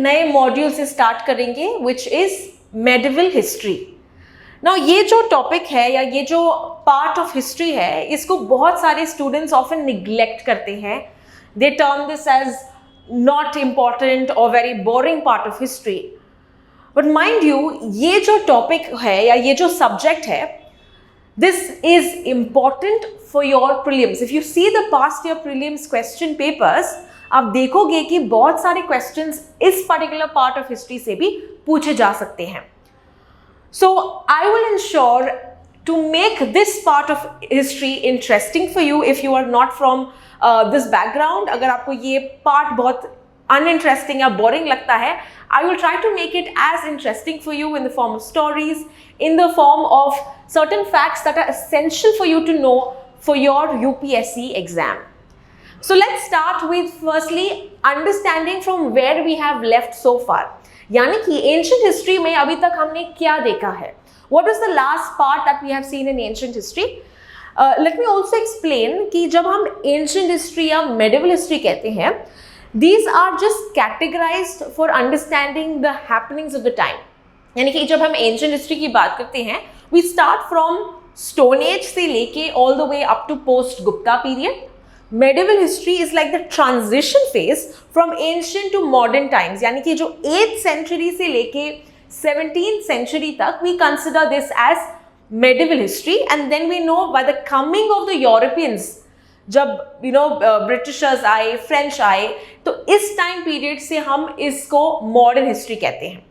नए मॉड्यूल से स्टार्ट करेंगे which is medieval history. Now ये जो टॉपिक है या ये जो पार्ट ऑफ हिस्ट्री है, इसको बहुत सारे स्टूडेंट्स ऑफन निग्लेक्ट करते हैं। They term this as not important और very boring part of history. But mind you, ये जो टॉपिक है या ये जो सब्जेक्ट है, this is important for your prelims. If you see the past year prelims question papers, आप देखोगे कि बहुत सारे क्वेश्चंस इस पर्टिकुलर पार्ट ऑफ हिस्ट्री से भी पूछे जा सकते हैं। So I will ensure to make this part of history interesting for you if you are not from this background. अगर आपको ये part बहुत uninteresting या boring लगता है, I will try to make it as interesting for you in the form of stories, in the form of certain facts that are essential for you to know for your UPSC exam. So let's start with firstly understanding from where we have left so far. यानी कि ancient history में अभी तक हमने क्या देखा है? What is the last part that we have seen in ancient history? Let me also explain कि जब हम एंशिएंट हिस्ट्री या मेडिवल हिस्ट्री कहते हैं, these are just categorized for understanding the happenings of the time. यानी कि जब हम एंशिएंट हिस्ट्री की बात करते हैं, we start from Stone Age से लेके all the way up to post Gupta period. Medieval history is like the transition phase from ancient to modern times. यानी कि जो 8th century से लेके 17th century तक we consider this as medieval history, and then we know by the coming of the Europeans, जब Britishers आए, French आए, तो इस time period से हम इसको modern history कहते हैं.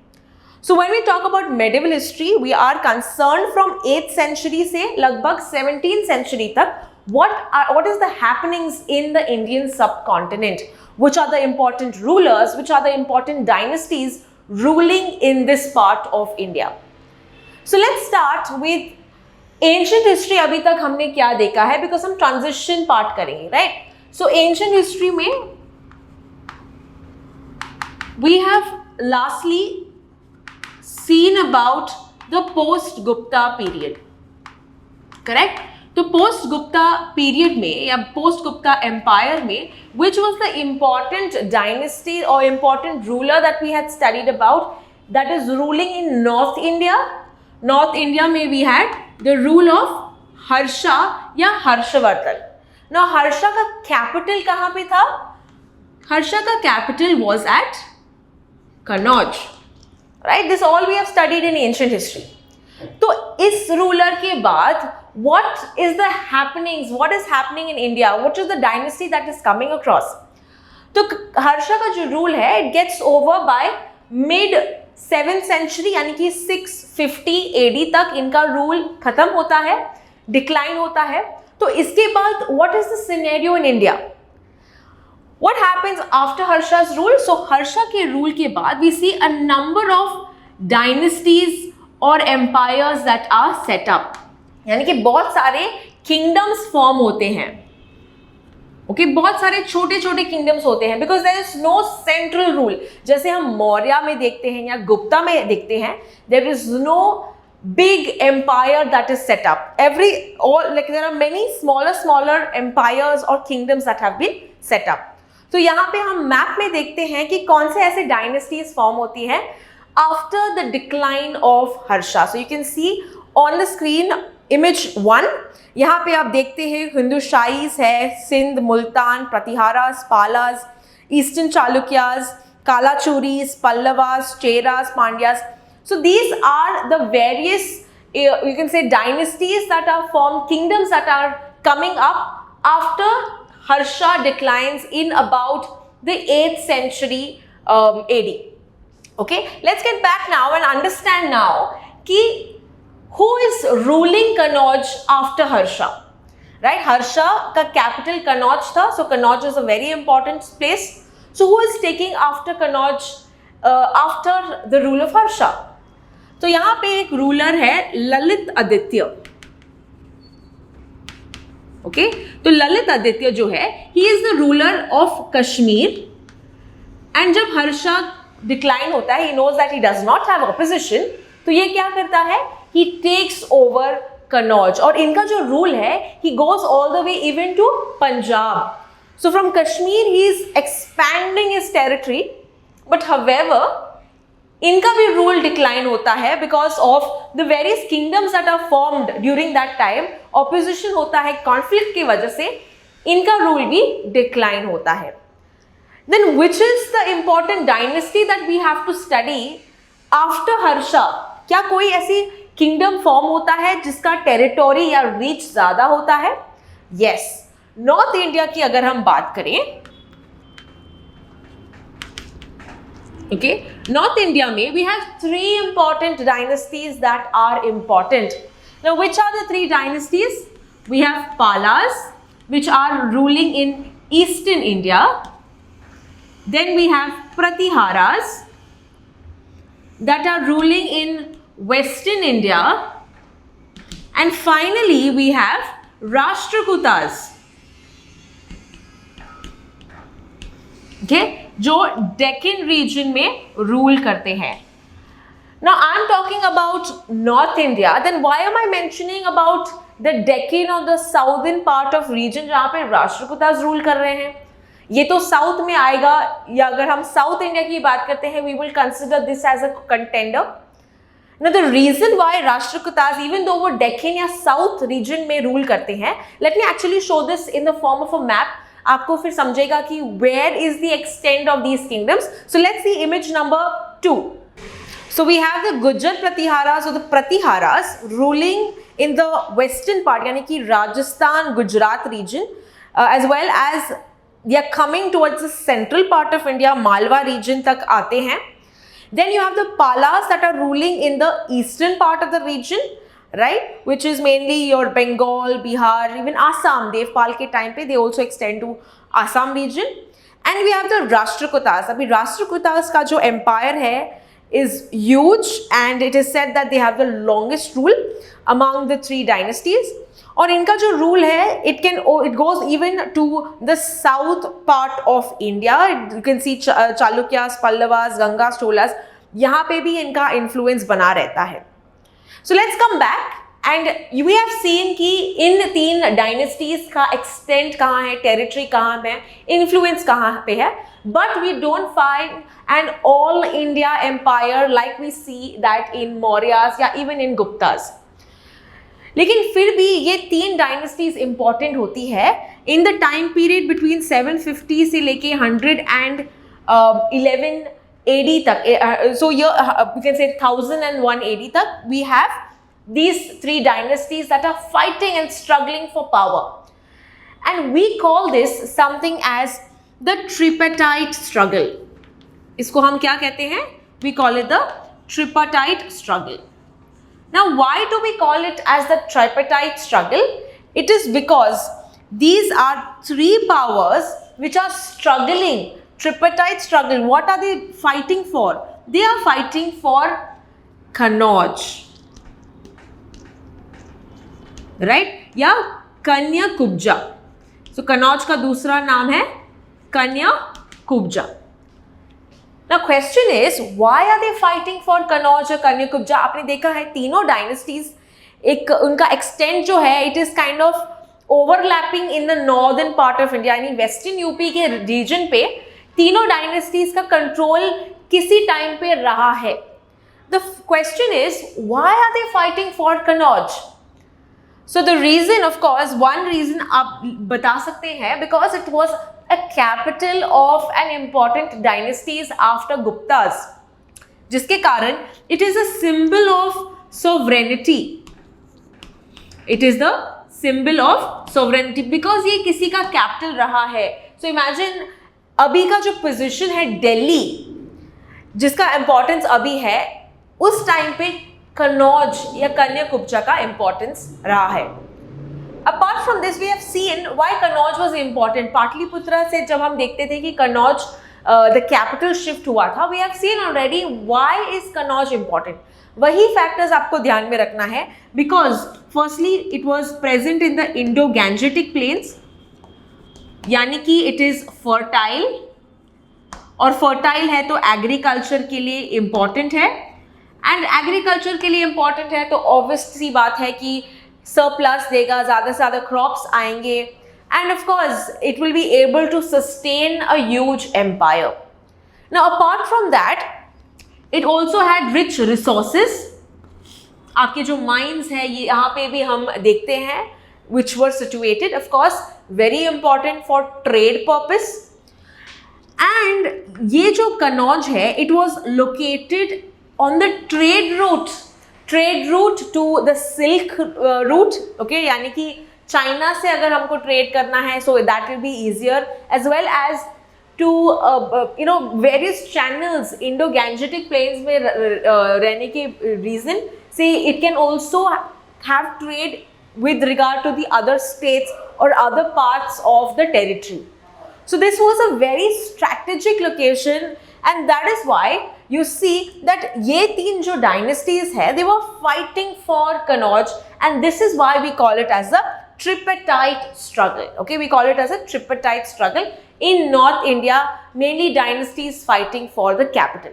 So when we talk about medieval history, we are concerned from 8th century से लगभग 17th century तक what is the happenings in the Indian subcontinent, which are the important rulers, which are the important dynasties ruling in this part of India. So let's start with ancient history. अभी तक हमने क्या देखा है, because हम transition part करेंगे, right? So ancient history में we have lastly seen about the post Gupta period, correct? तो पोस्ट गुप्ता पीरियड में या पोस्ट गुप्ता एम्पायर में which was the important dynasty और important ruler that we had studied about, that is ruling in north India. North India में we had the rule of Harsha या Harshavardhan. Now Harsha का capital कहाँ पे था? हर्षा का capital was at Kannauj, right? This all we have studied in ancient history. तो इस ruler के बाद what is the happenings, what is happening in India, what is the dynasty that is coming across? तो हर्षा का जो रूल है, it gets over by mid 7th century, यानी कि 650 AD तक इनका रूल खत्म होता है, डिक्लाइन होता है. तो इसके बाद what is the scenario in India? What happens after Harsha's rule? So Harsha के रूल के बाद we see a number of dynasties or empires that are set up. यानी कि बहुत सारे किंगडम्स फॉर्म होते हैं. ओके, बहुत सारे छोटे छोटे किंगडम्स होते हैं, because there is no central rule. जैसे हम मौर्य में देखते हैं या गुप्ता में देखते हैं, there is no big empire that is set up. There are many smaller empires और kingdoms that have been set up. तो यहाँ पे हम मैप में देखते हैं कि कौन से ऐसे डायनेस्टीज फॉर्म होती है after the decline of Harsha. So you can see on the screen image 1. यहाँ पे आप देखते हैं हिंदुशाहीज है, Sindh, Multan, Pratiharas, Palas, eastern Chalukyas, Kalachuris, Pallavas, Cheras, Pandyas. So these are the various you can say dynasties that are formed, kingdoms that are coming up after Harsha declines in about the 8th century AD. Okay, let's get back now and understand now ki who is ruling Kannauj after Harsha, right? Harsha ka capital Kannauj tha, so Kannauj is a very important place. So who is taking after Kannauj after the rule of Harsha? तो यहाँ पे एक ruler है Lalit Aditya. Okay, तो ललित आदित्य जो है, he is the ruler of Kashmir. And जब Harsha decline होता है, he knows that he does not have opposition, तो ये क्या करता है, ही टेक्स ओवर कन्नौज. और इनका जो रूल है, he goes all the way even to Punjab. So from Kashmir he is expanding his territory but however इनका भी रूल डिक्लाइन होता है because of the various kingdoms that are formed during that time. Opposition होता है conflict की वजह से, इनका रूल भी डिक्लाइन होता है. Then which is the important dynasty that we have to study after Harsha? क्या कोई ऐसी किंगडम फॉर्म होता है जिसका टेरिटोरी या रीच ज्यादा होता है? यस, नॉर्थ इंडिया की अगर हम बात करें, okay, North India में we have three important dynasties that are important. Now which are the three dynasties? We have Palas, which are ruling in eastern India. Then we have Pratiharas that are ruling in western India. And finally we have Rashtrakutas, okay, जो Deccan reason में rule करते हैं. Now I am talking about North India. Then why am I mentioning about the Deccan or the southern part of region जहाँ पे Rashtrakutas rule कर रहे हैं? ये तो साउथ में आएगा, या अगर हम साउथ इंडिया की बात करते हैं, we will consider this as a contender. Now the reason why Rashtrakutas, even though वो डेक्कन या साउथ रीजन में रूल करते हैं, let me actually show this in the form of a map. आपको फिर समझेगा कि where is the extent of these kingdoms. So let's see image number 2. So we have the Gujar Pratiharas or the Pratiharas ruling in the western part, यानी कि Rajasthan Gujarat region, as well as they are coming towards the central part of India, Malwa region तक आते हैं. Then you have the Palas that are ruling in the eastern part of the region, right, which is mainly your Bengal, Bihar, even Assam. Devpal के time पे they also extend to Assam region. And we have the Rashtrakutas. अभी Rashtrakutas का जो empire है is huge, and it is said that they have the longest rule among the three dynasties. और इनका जो rule है, it goes even to the south part of India. You can see Chalukyas, Pallavas, Gangas, Cholas. यहाँ पे भी इनका influence बना रहता है. So let's come back and we have seen कि इन तीन dynasties का extent कहाँ है, territory कहाँ है, influence कहाँ पे है, but we don't find an all India empire like we see that in Mauryas या even in Guptas. लेकिन फिर भी ये तीन dynasties important होती है in the time period between 750 से लेके 111 AD तक. So you can say 1001 AD तक we have these three dynasties that are fighting and struggling for power, and we call this something as the tripartite struggle. इसको हम क्या कहते हैं? We call it the tripartite struggle. Now why do we call it as the tripartite struggle? It is because these are three powers which are struggling. Tripartite struggle, what are they fighting for? They are fighting for Kannauj, right? या कन्याकुब्जा. So Kannauj का दूसरा नाम है कन्याकुब्जा. Now question is, why are they fighting for Kannauj or Kanyakubja? आपने देखा है तीनों dynasties, एक उनका extent जो है, it is kind of overlapping in the northern part of India, यानी western यूपी के region पे तीनों dynasties का control किसी time पे रहा है. The question is, why are they fighting for Kannauj? So the reason, of course, one reason आप बता सकते हैं, because it was a capital of an important dynasties after Guptas, जिसके कारण it is a symbol of sovereignty. It is the symbol of sovereignty because ये किसी का capital रहा है. So imagine अभी का जो position है दिल्ली, जिसका importance अभी है, उस time पे कन्नौज या कन्याकुब्जा का importance रहा है. Apart from this, we have seen why Kannauj was important. Pataliputra से जब हम देखते थे कि कन्नौज the capital shift हुआ था, we have seen already why is Kannauj important. वही factors आपको ध्यान में रखना है, because firstly it was present in the Indo-Gangetic plains, यानी कि it is fertile, और fertile है तो agriculture के लिए important है, and agriculture के लिए important है तो obvious सी बात है कि surplus देगा, ज़्यादा से ज़्यादा crops आएंगे, and of course it will be able to sustain a huge empire. Now apart from that, it also had rich resources. आपके जो माइंस है ये यहाँ पे भी हम देखते हैं, which were situated, of course, very important for trade purpose. And ये जो कनौज है, it was located on the trade route to the silk route, okay, यानी कि चाइना से अगर हमको ट्रेड करना है, so that will be easier, as well as to various channels Indo-Gangetic plains में रहने के reason से it can also have trade with regard to the other states or other parts of the territory. So this was a very strategic location, and that is why you see that ये तीन जो dynasties है, they were fighting for Kannauj, and this is why we call it as a tripartite struggle. Okay, we call it as a tripartite struggle in North India, mainly dynasties fighting for the capital.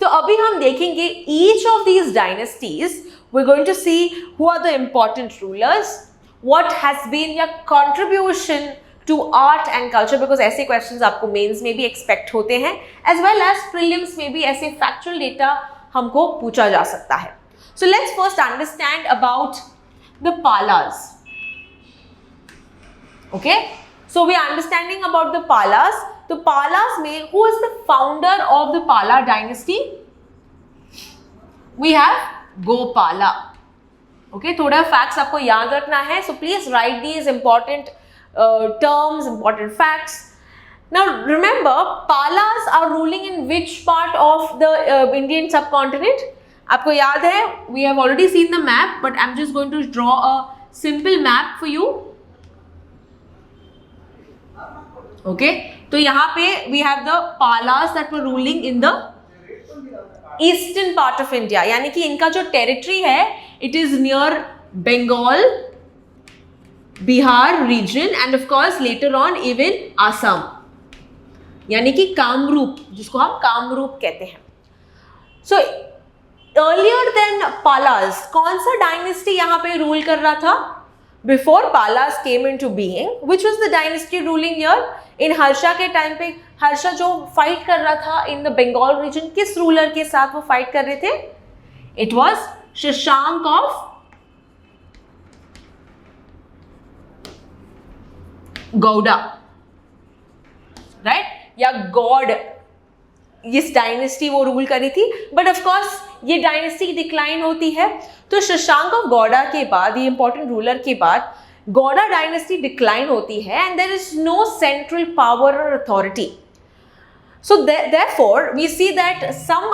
तो अभी हम देखेंगे each of these dynasties. We're going to see who are the important rulers, what has been their contribution to art and culture, because ऐसे questions आपको mains में भी expect होते हैं, as well as prelims में भी ऐसे factual data हमको पूछा जा सकता है. So let's first understand about the Palas. Okay, so we are understanding about the Palas. तो Palas में who is the founder of the Pala dynasty? We have Gopala. Okay, थोड़ा facts आपको याद रखना है, so please write these important terms, important facts. Now remember, Palas are ruling in which part of the Indian subcontinent? आपको याद है, we have already seen the map, but I'm just going to draw a simple map for you. Okay, तो यहाँ पे we have the Palas that were ruling in the eastern part of India, यानी कि इनका जो territory है, it is near Bengal, Bihar region, and of course later on even Assam, यानी कि कामरूप, जिसको हम कामरूप कहते हैं. So earlier than Palas, कौन सा dynasty यहाँ पे rule कर रहा था? Before Palas came into being, which was the dynasty ruling here? In Harsha के टाइम पे हर्षा जो फाइट कर रहा था in the Bengal region, किस रूलर के साथ वो फाइट कर रहे थे? It was Shashank of Gowda, right, या गॉड, इस डायनेस्टी वो रूल करी थी. बट ऑफ कोर्स ये डायनेस्टी डिक्लाइन होती है, तो शशांक ऑफ गौड़ा के बाद, ये इंपॉर्टेंट रूलर के बाद गौड़ा डायनेस्टी डिक्लाइन होती है, and there is no central power और authority. So therefore we see that some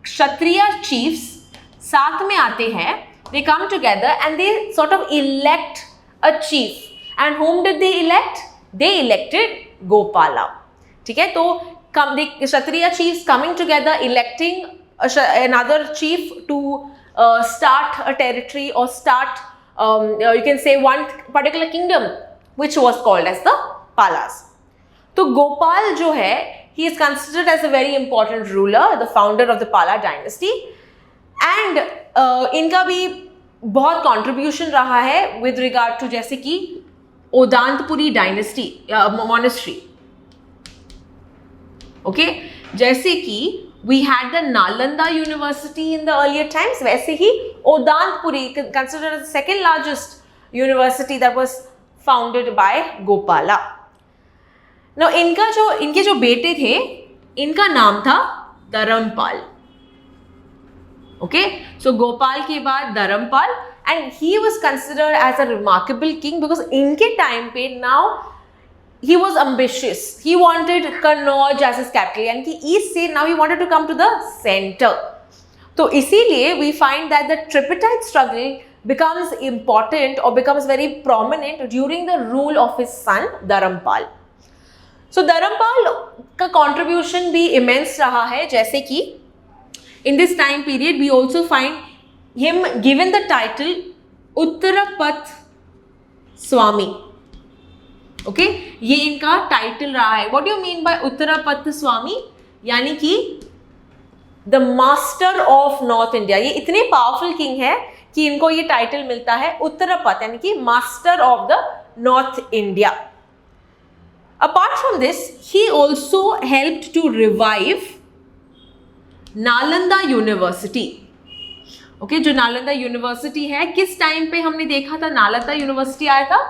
Kshatriya chiefs साथ में आते हैं, they come together and they sort of elect a chief. And whom did they elect? They elected Gopala. ठीक है, तो the Kshatriya chiefs coming together electing another chief to start a territory or start you can say one particular kingdom, which was called as the Palas. तो Gopal जो है, he is considered as a very important ruler, the founder of the Pala dynasty, and इनका भी बहुत contribution रहा है with regard to जैसे कि ओदांतपुरी डायनेस्टी मोनेस्ट्री. ओके, जैसे कि we had the Nalanda university in the earlier times, वैसे ही Odantapuri considered as the second largest university that was founded by Gopala. Now इनके जो बेटे थे, इनका नाम था धर्मपाल. ओके, सो गोपाल के बाद Dharmpal, and he was considered as a remarkable king because इनके time पे now he was ambitious. He wanted Kannauj as his capital, यानी कि east से now he wanted to come to the center. तो इसीलिए we find that the tripartite struggle becomes important or becomes very prominent during the rule of his son Dharampal. So Dharampal का contribution भी immense रहा है, जैसे कि in this time period we also find him given the title Uttarapatha Swami. Okay, ये इनका title रहा है. What do you mean by Uttarapatha Swami? यानी कि the master of north India. ये इतने पावरफुल किंग है कि इनको ये टाइटल मिलता है उत्तरपथ, यानी कि master of the north India. Apart from this, he also helped to revive Nalanda university. Okay, जो नालंदा यूनिवर्सिटी है, किस टाइम पे हमने देखा था नालंदा यूनिवर्सिटी आया था?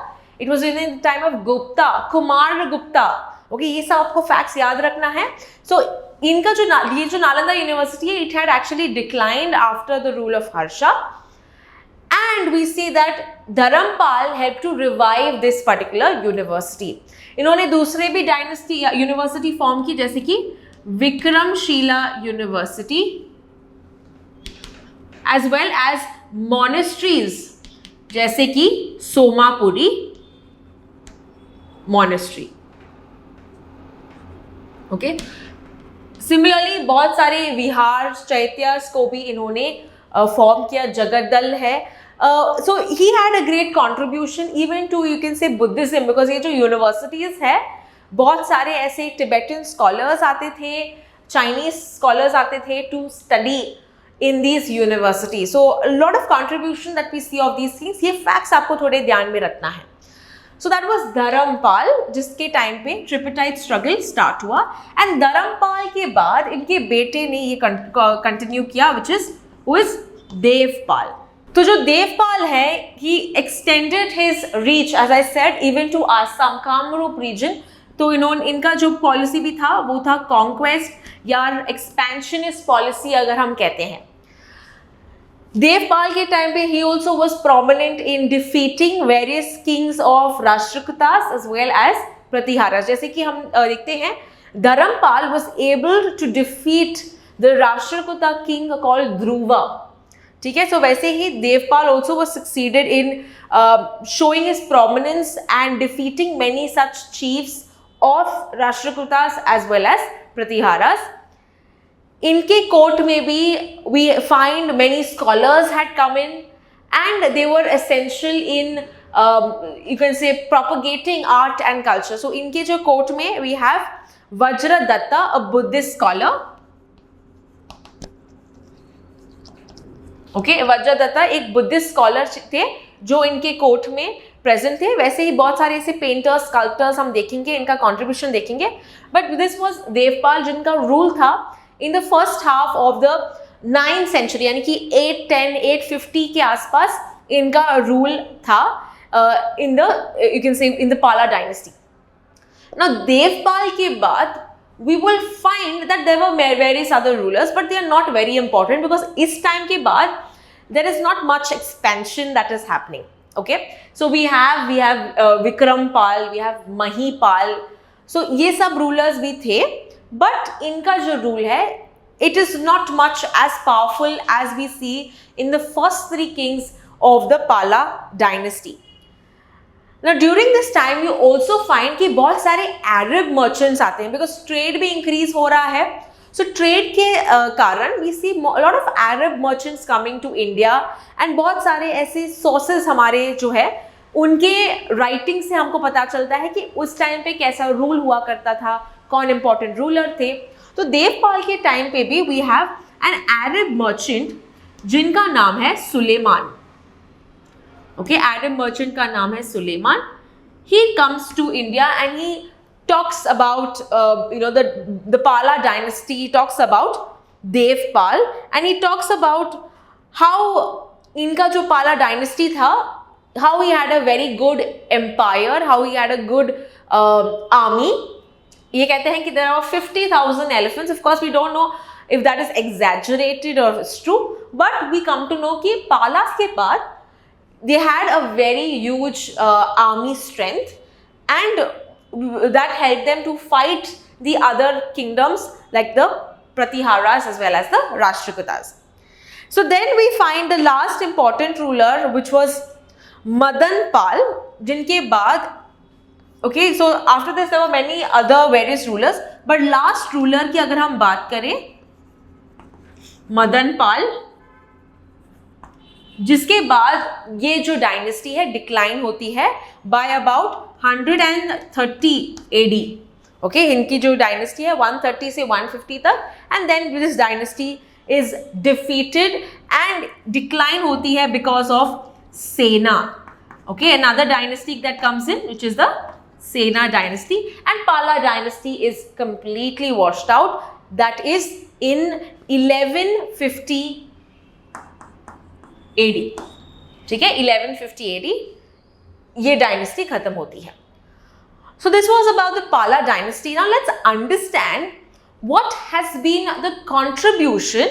It was in the time of Gupta, Kumar Gupta. Okay, ये सब आपको फैक्ट्स याद रखना है. सो इनका जो ये जो नालंदा यूनिवर्सिटी है, it had actually declined after the rule of Harsha. And we see that Dharampal helped to revive this particular university. इन्होंने दूसरे भी डायनेस्टी यूनिवर्सिटी फॉर्म की, जैसे कि Vikramshila university, as well as monasteries, जैसे कि सोमापुरी मॉनेस्ट्री. ओके, सिमिलरली बहुत सारे विहार चैत्यास को भी इन्होंने फॉर्म किया. जगद्दल है. So he had a great contribution even to, you can say, Buddhism, because ये जो यूनिवर्सिटीज है, बहुत सारे ऐसे टिबेटन स्कॉलर्स आते थे, चाइनीज स्कॉलर्स आते थे to study in these university. So lot of contribution that we see of these things. ये फैक्ट्स आपको थोड़े ध्यान में रखना है. सो दैट वाज धर्मपाल, जिसके टाइम पे ट्रिपिटाइट स्ट्रगल स्टार्ट हुआ. एंड धर्मपाल के बाद इनके बेटे ने ये कंटिन्यू किया, विच इज देवपाल. तो जो देवपाल है, he extended his reach, as I said, even to Assam, Kamarupa region. तो इनका जो पॉलिसी भी था वो था कॉन्क्वेस्ट या एक्सपेंशनिस्ट पॉलिसी अगर हम कहते हैं. देवपाल के टाइम पे he also was prominent in defeating various kings of Rashtrakutas as well as Pratiharas. जैसे कि हम देखते हैं, Dharmapala was able to defeat the Rashtrakuta king called Dhruva. ठीक है, सो वैसे ही Devapala also was succeeded in showing his prominence and defeating many such chiefs of Rashtrakutas as well as Pratiharas. इनके कोर्ट में भी we find many scholars had come in and they were essential in you can say propagating art and culture. So इनके जो court में we have Vajradatta, a Buddhist scholar. Okay, Vajradatta एक Buddhist scholar थे जो इनके कोर्ट में प्रेजेंट थे. वैसे ही बहुत सारे ऐसे पेंटर्स, स्कल्प्टर्स हम देखेंगे, इनका कंट्रीब्यूशन देखेंगे. बट दिस वाज देवपाल, जिनका रूल था in the first half of the 9th century, यानी कि 810 850 के आसपास इनका रूल था इन द, यू कैन से, in the Pala dynasty. Now Devpal के बाद we will find that there were various other rulers, but they are not very important because इस time के बाद there is not much expansion that is happening. Okay, so we have Vikrampal, we have Mahipal. So ये सब rulers भी थे, but इनका जो rule है, it is not much as powerful as we see in the first 3 kings of the Pala dynasty. Now during this time you also find कि बहुत सारे Arab merchants आते हैं, because trade भी increase हो रहा है. So trade के कारण we see a lot of Arab merchants coming to India, and बहुत सारे ऐसे sources हमारे जो है उनके writing से हमको पता चलता है कि उस टाइम पे कैसा रूल हुआ करता था, कौन important ruler थे. तो देवपाल के टाइम पे भी we have an Arab merchant जिनका नाम है सुलेमान. Okay, Arab merchant का नाम है Suleman. He comes to India and he talks about the Pala dynasty. He talks about Devpal and he talks about how इनका जो Pala dynasty था, how he had a very good empire, how he had a good army. ये कहते हैं कि there are 50,000 elephants. Of course, we don't know if that is exaggerated or it's true, but we come to know कि Palas के बाद they had a very huge army strength, and that helped them to fight the other kingdoms like the Pratiharas as well as the Rashtrakutas. So then we find the last important ruler, which was Madanpal, जिनके बाद, okay, so after this there were many other various rulers, but last ruler की अगर हम बात करें, Madanpal, जिसके बाद ये जो डायनेस्टी है डिक्लाइन होती है बाय अबाउट 130 AD. ओके, इनकी जो डायनेस्टी है 130 से 150 तक, and then this dynasty is defeated and decline होती है because of Sena. Okay, another dynasty that comes in, which is the Sena dynasty, and Pala dynasty is completely washed out. That is in 1150 AD. ठीक है, 1150 AD ये dynasty खत्म होती है. So this was about the Pala dynasty. Now let's understand what has been the contribution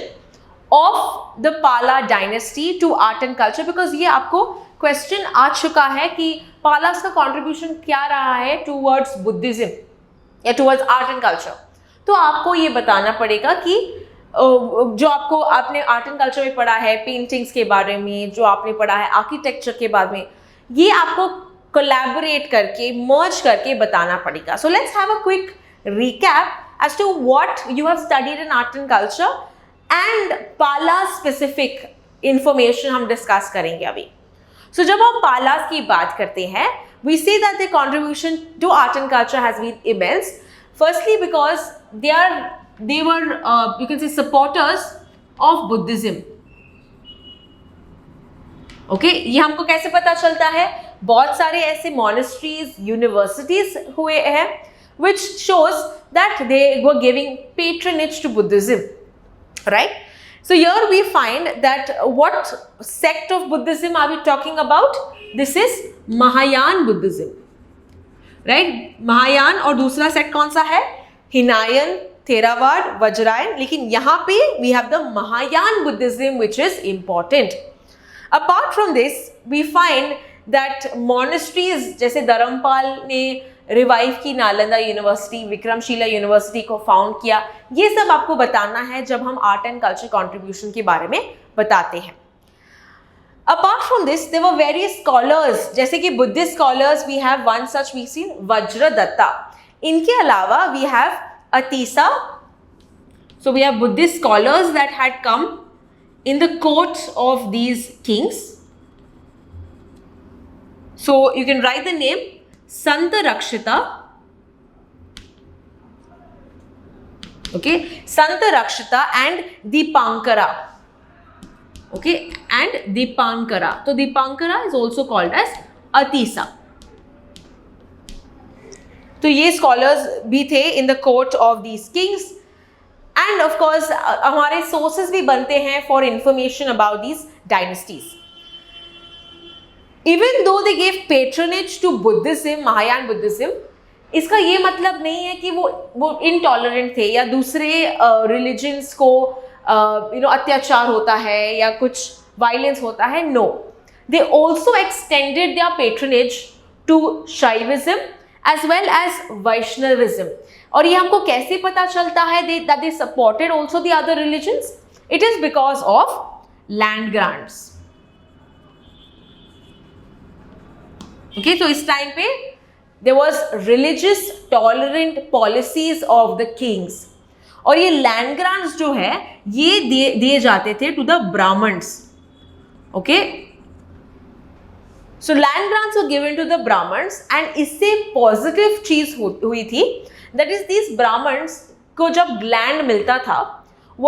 of the Pala dynasty to art and culture, because ये आपको question आ चुका है कि पालास का कंट्रीब्यूशन क्या रहा है टूवर्ड्स बुद्धिज्म या टूवर्ड्स आर्ट एंड कल्चर. तो आपको ये बताना पड़ेगा कि जो आपने आर्ट एंड कल्चर में पढ़ा है, पेंटिंग्स के बारे में जो आपने पढ़ा है, आर्किटेक्चर के बारे में, ये आपको कोलैबोरेट करके मर्ज करके बताना पड़ेगा. So let's have a quick recap as to what you have studied in art and culture and Pala specific information हम डिस्कस करेंगे अभी. So जब हम पालास की बात करते हैं, we see that their contribution to art and culture has been immense. Firstly, because they were you can say supporters of Buddhism. Okay, ये हमको कैसे पता चलता है? बहुत सारे ऐसे monasteries, universities हुए हैं, which shows that they were giving patronage to Buddhism, right? So here we find that what sect of Buddhism are we talking about? This is Mahayana Buddhism, right? Mahayana और दूसरा sect कौन सा है? Hinayan, Theravada, Vajrayana. लेकिन यहाँ पे we have the Mahayana Buddhism which is important. Apart from this, we find that monasteries जैसे धर्मपाल ने रिवाइव की नालंदा यूनिवर्सिटी, विक्रमशिला यूनिवर्सिटी को फाउंड किया, ये सब आपको बताना है जब हम आर्ट एंड कल्चर कंट्रीब्यूशन के बारे में बताते हैं. Apart from this there were various scholars, जैसे कि Buddhist scholars, we have one such we see Vajradatta. इनके अलावा we have Atisha. So we have Buddhist scholars that had come in the court of these kings. So you can write the name Sant Rakshita, okay, Sant Rakshita and Dipankara, okay, and Dipankara. So Dipankara is also called as Atisa. तो ये scholars भी थे in the court of these kings, and of course हमारे sources भी बनते हैं for information about these dynasties. Even though they gave patronage to Buddhism, Mahayana Buddhism, इसका ये मतलब नहीं है कि वो intolerant थे या दूसरे religions को अत्याचार होता है या कुछ violence होता है. No, they also extended their patronage to Shaivism as well as Vaishnavism. और ये हमको कैसे पता चलता है that they supported also the other religions? It is because of land grants. Okay, so इस टाइम पे there was religious tolerant policies of the kings, और ये land grants जो है ये दिए जाते थे to the Brahmins. Okay, so land grants were given to the Brahmins, and इससे positive चीज हुई थी, that is these Brahmins को जब land मिलता था,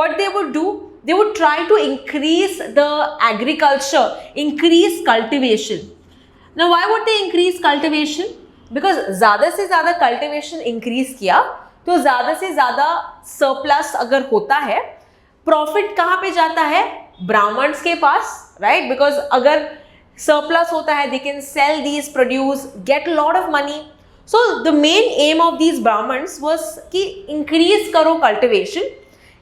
what they would do, they would try to increase the agriculture, increase cultivation. Now why would they increase cultivation? Because ज़्यादा से ज़्यादा cultivation increase किया तो ज़्यादा से ज़्यादा surplus अगर होता है, profit कहाँ पे जाता है? Brahmins के पास, right? Because अगर surplus होता है, they can sell these produce, get a lot of money. So the main aim of these Brahmins was कि increase करो cultivation,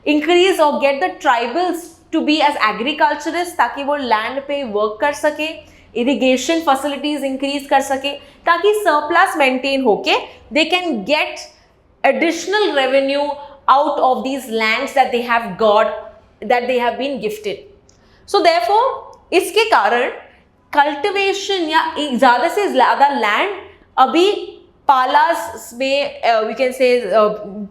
increase और get the tribals to be as agriculturists ताकि वो land पे work कर सके, irrigation facilities increase कर सके, ताकि surplus maintain होके they can get additional revenue out of these lands that they have got, that they have been gifted. So therefore इसके कारण cultivation या ज़्यादा से ज़्यादा land अभी पालास में we can say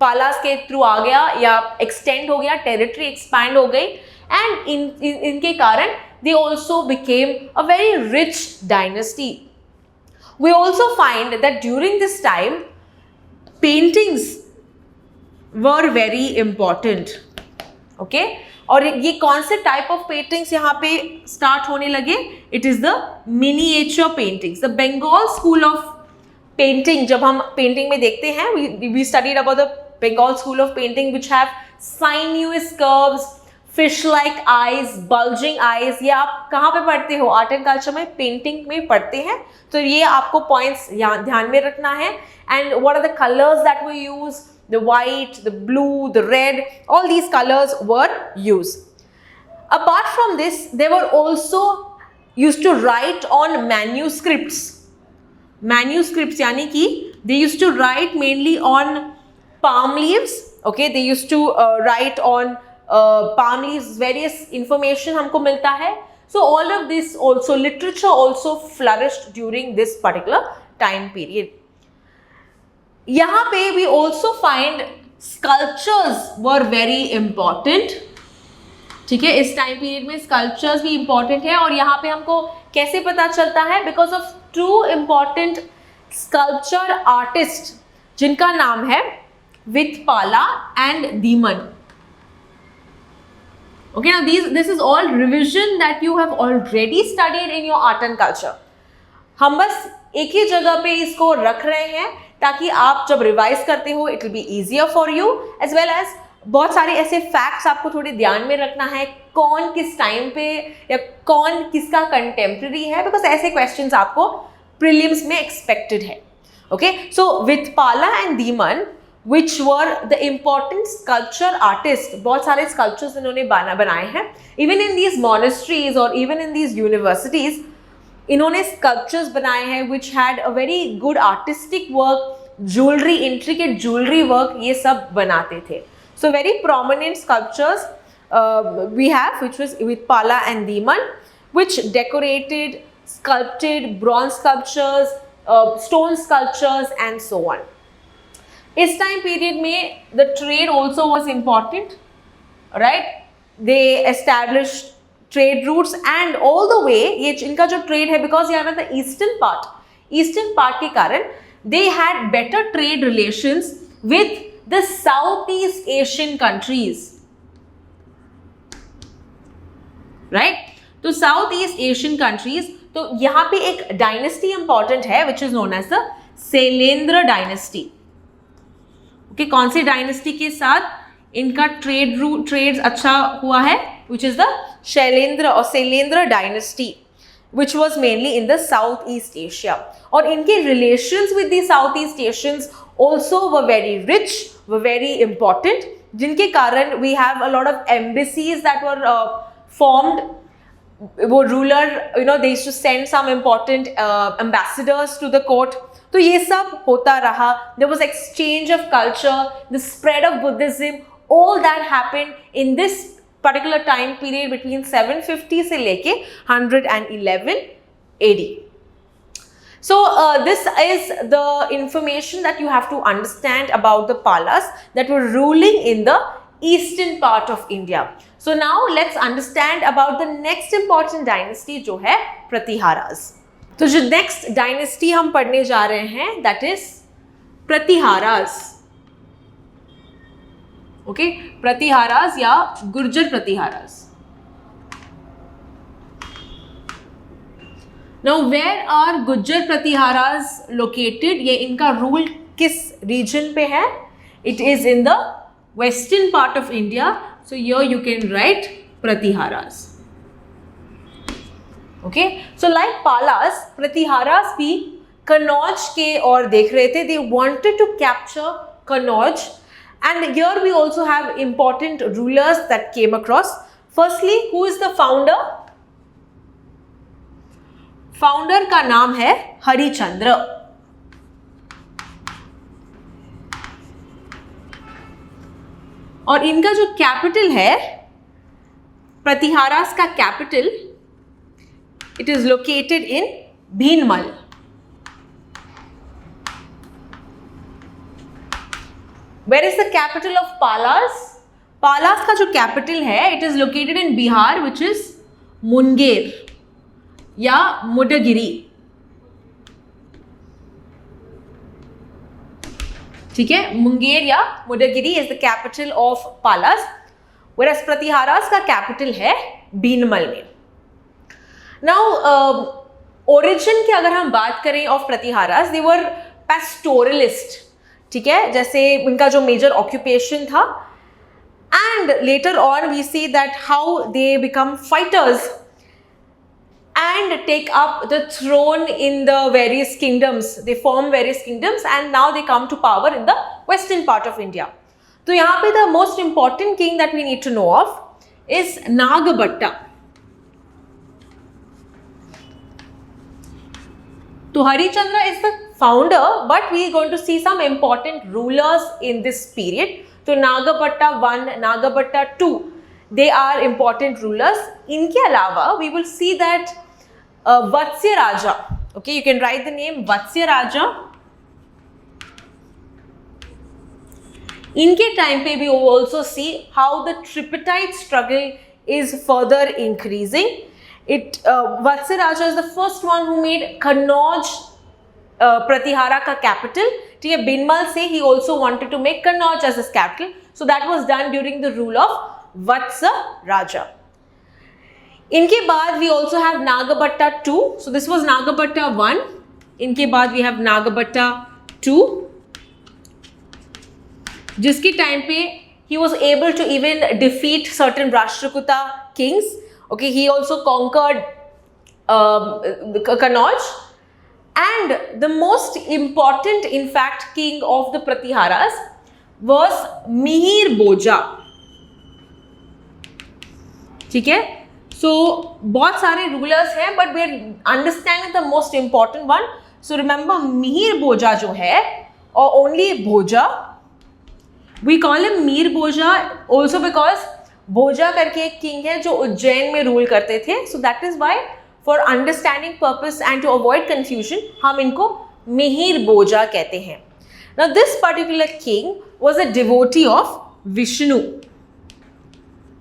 पालास के थ्रू आ गया या extend हो गया, territory expand हो गई, and इनके कारण they also became a very rich dynasty. We also find that during this time paintings were very important. Okay, और ये कौन से type of paintings यहाँ पे start होने लगे? It is the miniature paintings. The Bengal school of painting, जब हम पेंटिंग में देखते हैं, we studied about the Bengal school of painting which have sinuous curves, fish like eyes, bulging eyes. ये आप कहाँ पे पढ़ते हो? आर्ट एंड कल्चर में, पेंटिंग में पढ़ते हैं. तो ये आपको पॉइंट्स ध्यान में रखना है. And what are the colours that we use? The white, the blue, the red, all these colours were used. Apart from this they were also used to write on manuscripts. Manuscripts यानी कि they used to write mainly on palm leaves. Okay, they used to write on palm leaves, various information हमको मिलता है. So all of this also, literature also flourished during this particular time period. यहाँ पे we also find sculptures were very important. ठीक है, इस time period में sculptures भी इंपॉर्टेंट है. और यहाँ पे हमको कैसे पता चलता है? Because of two important sculpture artist जिनका नाम है Vitpala and Deeman. Okay, now this is all revision that you have already studied in your art and culture. हम बस एक ही जगह पे इसको रख रहे हैं ताकि आप जब रिवाइज करते हो it will be easier for you, as well as बहुत सारे ऐसे फैक्ट्स आपको थोड़े ध्यान में रखना है, कौन किस टाइम पे या कौन किसका कंटेम्प्रेरी है, बिकॉज ऐसे क्वेश्चंस आपको प्रीलिम्स में एक्सपेक्टेड है. Okay, so Vitpala and Deeman which were the important sculpture artists. बहुत सारे sculptures इन्होंने बनाए हैं. Even in these monasteries or even in these universities, इन्होंने sculptures बनाए हैं which had a very good artistic work, jewelry, intricate jewelry work, ये सब बनाते थे. So very prominent sculptures we have, which was Vitpala and Deeman, which decorated, sculpted bronze sculptures, stone sculptures and so on. इस time period में the trade also was important, right? They establish trade routes and all the वे, ये इनका जो trade है, because यहाँ पे eastern part के कारण they had better trade relations with the south east Asian countries, right? तो साउथ ईस्ट एशियन कंट्रीज, तो यहाँ पे एक डायनेस्टी इंपॉर्टेंट है which is known as the Shailendra dynasty. Okay, कौन सी डायनेस्टी के साथ इनका ट्रेड अच्छा हुआ है? Which is the Shailendra dynasty, which was mainly in the south east Asia. और इनके relations with the south east Asians also were very rich, were very important, जिनके कारण we have a lot of embassies that were formed. वो ruler, you know, they used to send some important ambassadors to the court. तो ये सब होता रहा. There was exchange of culture, the spread of Buddhism, all that happened in this particular time period between 750 से लेके 111 AD. So this is the information that you have to understand about the Palas that were ruling in the eastern part of India. So now let's understand about the next important dynasty जो है प्रतिहारास. तो जो next dynasty हम पढ़ने जा रहे हैं that is Pratiharas. Okay, Pratiharas या Gurjara Pratiharas. Now where are Gurjara Pratiharas located? ये इनका रूल किस रीजन पे है? It is in the western part of India. So here you can write Pratiharas. Okay, so like Palas, Pratiharas भी कनौज के और देख रहे थे. They wanted to capture Kannauj, and here we also have important rulers that came across. Firstly, who is the founder? Founder का नाम है हरिचंद्र. और इनका जो कैपिटल है, प्रतिहारास का capital, it is located in Bhinmal. Where is the capital of Palas? Palas का जो कैपिटल है, it is located in Bihar, which is Munger या मुडगिरी. ठीक है, मुंगेर या मुडगिरी is the capital of Palas, whereas Pratiharas का कैपिटल है बीनमल में. नाउ ओरिजिन की अगर हम बात करें of Pratiharas, they were pastoralist, ठीक है, जैसे उनका जो मेजर ऑक्यूपेशन था. And later on we see that how they become fighters and take up the throne in the various kingdoms. They form various kingdoms and now they come to power in the western part of India. तो यहाँ पे the most important king that we need to know of is Nagabhatta. तो Harishchandra is the founder, but we are going to see some important rulers in this period. तो Nagabhatta 1, Nagabhatta 2, they are important rulers. इनके अलावा we will see that Vatsya Raja, okay, you can write the name Vatsya Raja. इनके time पे भी we will also see how the tripartite struggle is further increasing. Vatsya Raja is the first one who made Kannauj Pratihara का capital. ठीक है, Binmal से he also wanted to make Kannauj as his capital. So that was done during the rule of Vatsya Raja. इनके बाद we also have Nagabhatta 2. So this was Nagabhatta 1. इनके बाद we have Nagabhatta 2. जिसके time पे he was able to even defeat certain Rashtrakuta kings. Okay, he also conquered Kannauj. And the most important, in fact, king of the Pratiharas was Mihir Bhoja. ठीक है, so बहुत सारे rulers हैं, but we are understanding the most important one. So remember Mihir Bhoja जो है, or only Bhoja, we call him Mir Bhoja also because Bhoja करके एक king है जो उज्जैन में rule करते थे. So that is why for understanding purpose and to avoid confusion हम इनको मिहिर बोजा कहते हैं. Now this particular king was a devotee of Vishnu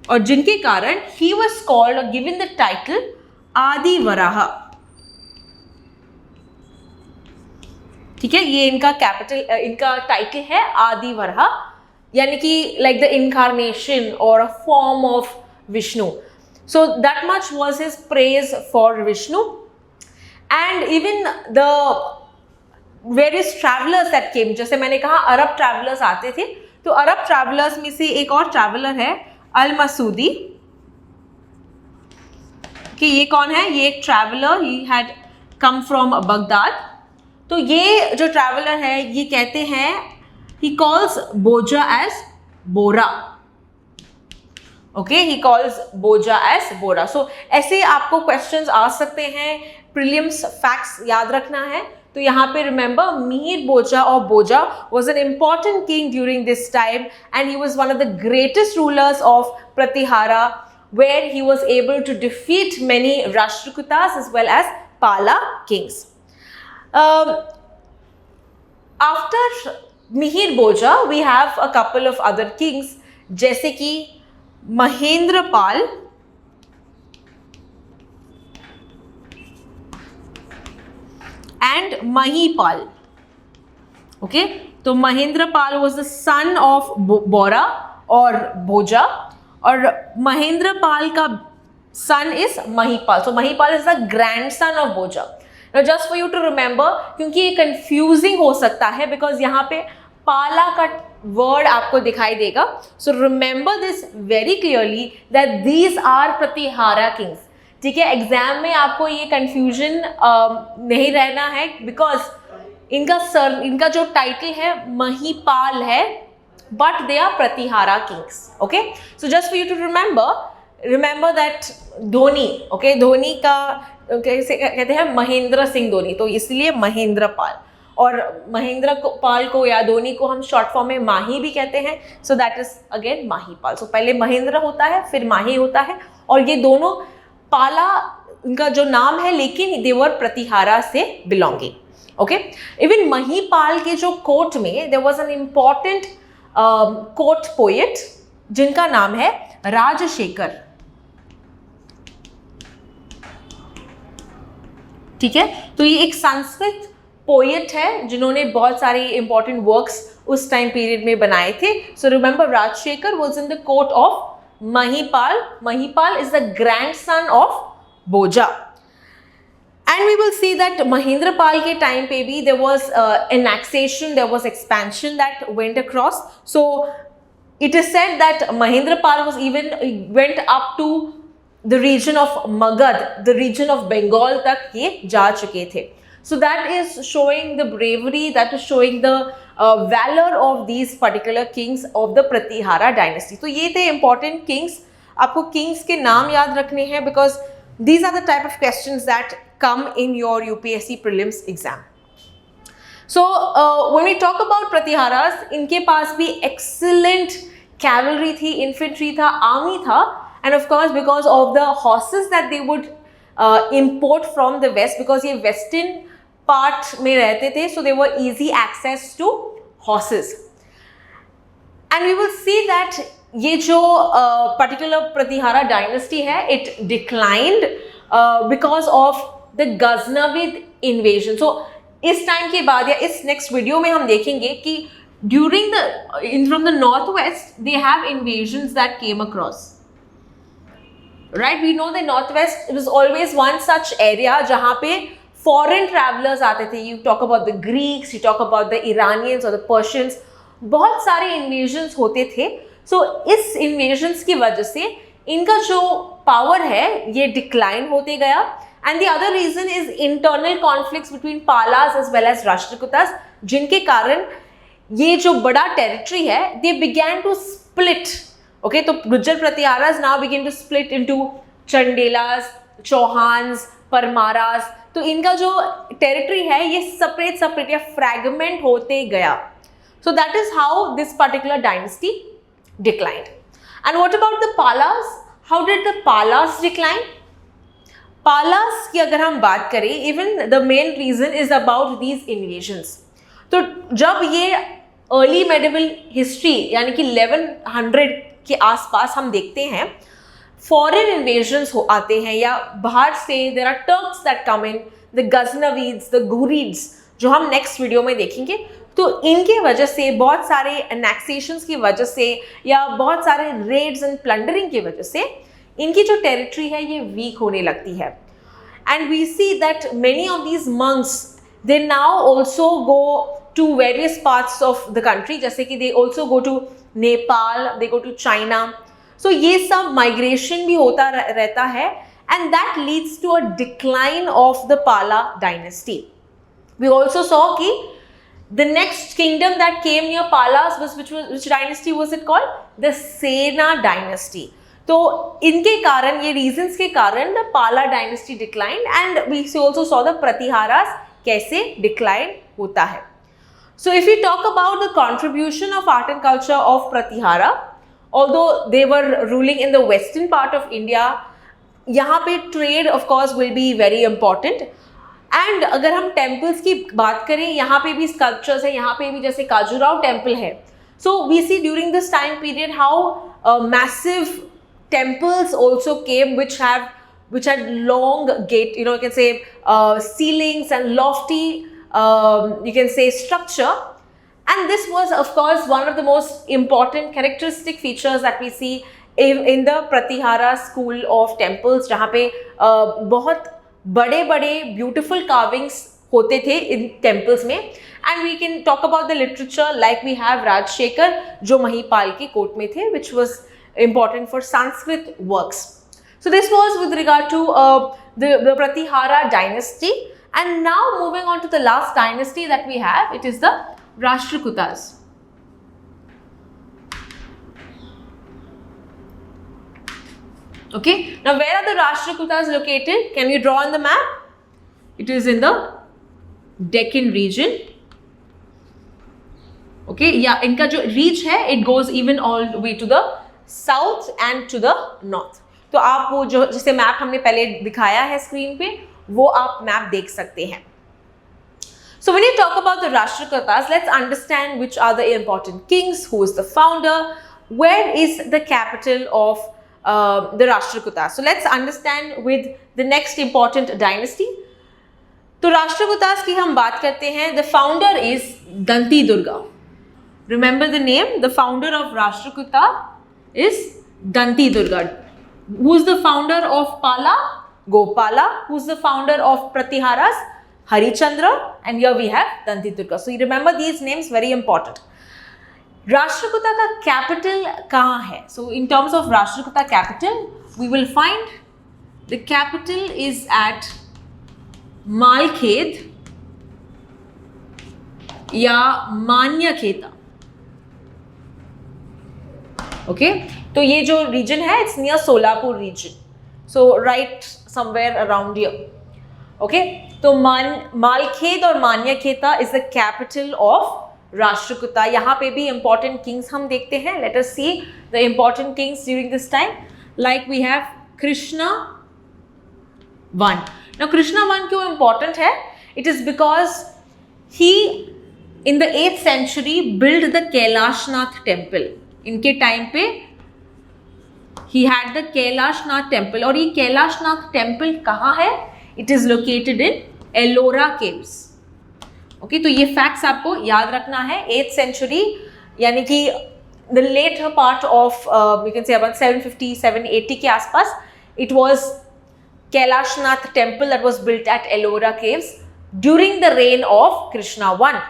और जिनके कारण he was called or given the title आदि वराह. ठीक है, ये इनका कैपिटल, इनका टाइटल है आदि वराह, यानी कि like the incarnation or a form of Vishnu. So that much was his praise for Vishnu. And even the various travelers that came, जैसे मैंने कहा अरब travelers आते थे, तो अरब travelers में से एक और traveler है अल-मसूदी. कि ये कौन है? ये एक traveler, he had come from Baghdad. तो ये जो traveler है ये कहते हैं, he calls Bhoja as Bora. Okay, he calls Bhoja as Bora. So ऐसे आपको questions आ सकते हैं, prelims facts याद रखना है. तो यहाँ पे remember Mihir Bhoja or Bhoja was an important king during this time and he was one of the greatest rulers of Pratihara where he was able to defeat many Rashtrakutas as well as Pala kings. After Mihir Bhoja we have a couple of other kings जैसे कि Mahendrapal and Mahipal. Okay, तो Mahendrapal was the son of Bora or Bhoja और Mahendrapal का son is Mahipal. So Mahipal is the grandson of Bhoja. Now just for you to remember, क्योंकि ये confusing हो सकता है because यहाँ पे पाला का वर्ड आपको दिखाई देगा. So remember this very clearly that these are Pratihara kings. ठीक है, एग्जाम में आपको ये कंफ्यूजन नहीं रहना है बिकॉज इनका जो टाइटल है महिपाल है but they are Pratihara kings. Okay, so just for you to remember that Dhoni. Okay, Dhoni का कैसे कहते हैं महेंद्र सिंह धोनी, तो इसलिए महेंद्रपाल. और महेंद्र पाल को या धोनी को हम शॉर्ट फॉर्म में माही भी कहते हैं. So that is again Mahipala. सो पहले महेंद्र होता है फिर माही होता है और ये दोनों पाला उनका जो नाम है लेकिन दे वर प्रतिहारा से बिलोंगिंग. ओके, इवन महिपाल के जो कोर्ट में there was an important court poet जिनका नाम है राजशेखर. ठीक है, तो ये एक संस्कृत पोएट है जिन्होंने बहुत सारे इंपॉर्टेंट वर्क्स उस टाइम पीरियड में बनाए थे. So remember Rajshekhar was in the court of Mahipal. Mahipal is the grandson of Bhoja And we will see that Mahendrapal ke time pe bhi there was annexation, there was expansion that went across. So it is said that Mahendrapal was even went up to the region of Magad, the region of Bengal tak ye ja chuke the. So that is showing the bravery, that is showing the valor of these particular kings of the Pratihara dynasty. So ye the important kings. आपको kings के नाम याद रखने हैं because these are the type of questions that come in your UPSC prelims exam. So when we talk about Pratiharas, इनके पास भी excellent cavalry थी, infantry था, army था, and of course because of the horses that they would import from the west, because ये western part में रहते थे, so they were easy access to horses. And we will see that ये जो particular Pratihara dynasty है, it declined because of the Ghaznavid invasion. So इस time के बाद या इस नेक्स्ट वीडियो में हम देखेंगे कि during the from the northwest they have invasions that came across. Right? We know the northwest was always one such area जहाँ पे foreign travelers आते थे. You talk about the Greeks, you talk about the Iranians or the Persians. बहुत सारे invasions होते थे. So इस invasions की वजह से इनका जो power है ये decline होते गया. And the other reason is internal conflicts between Palas as well as Rashtrakutas, जिनके कारण ये जो बड़ा territory है they began to split. Okay, तो Gujjar Pratiharas now begin to split into Chandelas, Chauhans, Parmaras. तो इनका जो territory है ये separate या fragment होते गया. So that is how this particular dynasty declined. And what about the Palas? How did the Palas decline? Palas की अगर हम बात करें, even the main reason is about these invasions. तो जब ये early medieval history यानी कि 1100 के आसपास हम देखते हैं foreign invasions आते हैं या बाहर से there are Turks that come in, the Ghaznavids, the Ghurids, जो हम next वीडियो में देखेंगे. तो इनके वजह से बहुत सारे annexations की वजह से या बहुत सारे raids and plundering की वजह से इनकी जो टेरिटरी है ये वीक होने लगती है. And we see that many of these monks they now also go to various parts of the country, जैसे कि they also go to Nepal, they go to China. So ये सब माइग्रेशन भी होता रहता है and that leads to a decline of the Pala dynasty. We also saw कि the next kingdom that came near Palas was which dynasty was it called? The Sena dynasty. तो इनके कारण, ये reasons के कारण the Pala dynasty declined and we also saw the Pratiharas कैसे decline होता है. So if we talk about the contribution of art and culture of Pratihara, although they were ruling in the western part of India, यहाँ पे trade of course will be very important. And अगर हम temples की बात करें, यहाँ पे भी स्कल्पचर्स है, यहाँ पे भी जैसे काजूराव टेम्पल है. So we see during this time period how massive temples also came which had long gate, you can say ceilings and lofty you can say structure. And this was of course one of the most important characteristic features that we see in the Pratihara school of temples, जहाँ पे बहुत बड़े बड़े beautiful carvings होते थे in temples में. And we can talk about the literature like we have Rajshekhar जो महिपाल के कोर्ट में थे, which was important for Sanskrit works. So this was with regard to the Pratihara dynasty. And now moving on to the last dynasty that we have, it is the Rashtrakutas. Okay, now where are the Rashtrakutas located? Can you draw on the map? It is in the Deccan region. Okay, yeah, इनका जो reach है, it goes even all the way to the south and to the north. तो आप वो जो जैसे map हमने पहले दिखाया है स्क्रीन पे, वो आप मैप देख सकते हैं. So when you talk about the Rashtrakutas, let's understand which are the important kings, who is the founder, where is the capital of the Rashtrakutas. So let's understand with the next important dynasty. तो Rashtrakutas की हम बात करते हैं. The founder is Danti Durga. Remember the name. The founder of Rashtrakuta is Danti Durga. Who is the founder of Pala? Gopala, who's the founder of Pratiharas, Harichandra, and here we have Dantiturka. So you remember these names, very important. Rashtrakuta का capital कहाँ है? So in terms of Rashtrakuta capital, we will find the capital is at Malkhed या मान्यखेता. Okay, तो ये जो region है, it's near Solapur region. So right somewhere around here. Okay, तो मालखेद और मान्यखेता is the capital of Rashtrakuta. यहाँ पे भी important kings हम देखते हैं. Let us see the important kings during this time. Like we have Krishna I. Now Krishna I क्यों important है? It is because he in the 8th century built the Kailashnath temple. इनके time पे he had the Kailashnath temple. और ये Kailashnath temple कहाँ है? It is located in Ellora caves. Okay, तो ये facts आपको याद रखना है. 8th century यानी कि the later part of we can say about 750 780 के आसपास, it was Kailashnath temple that was built at Ellora caves during the reign of Krishna I.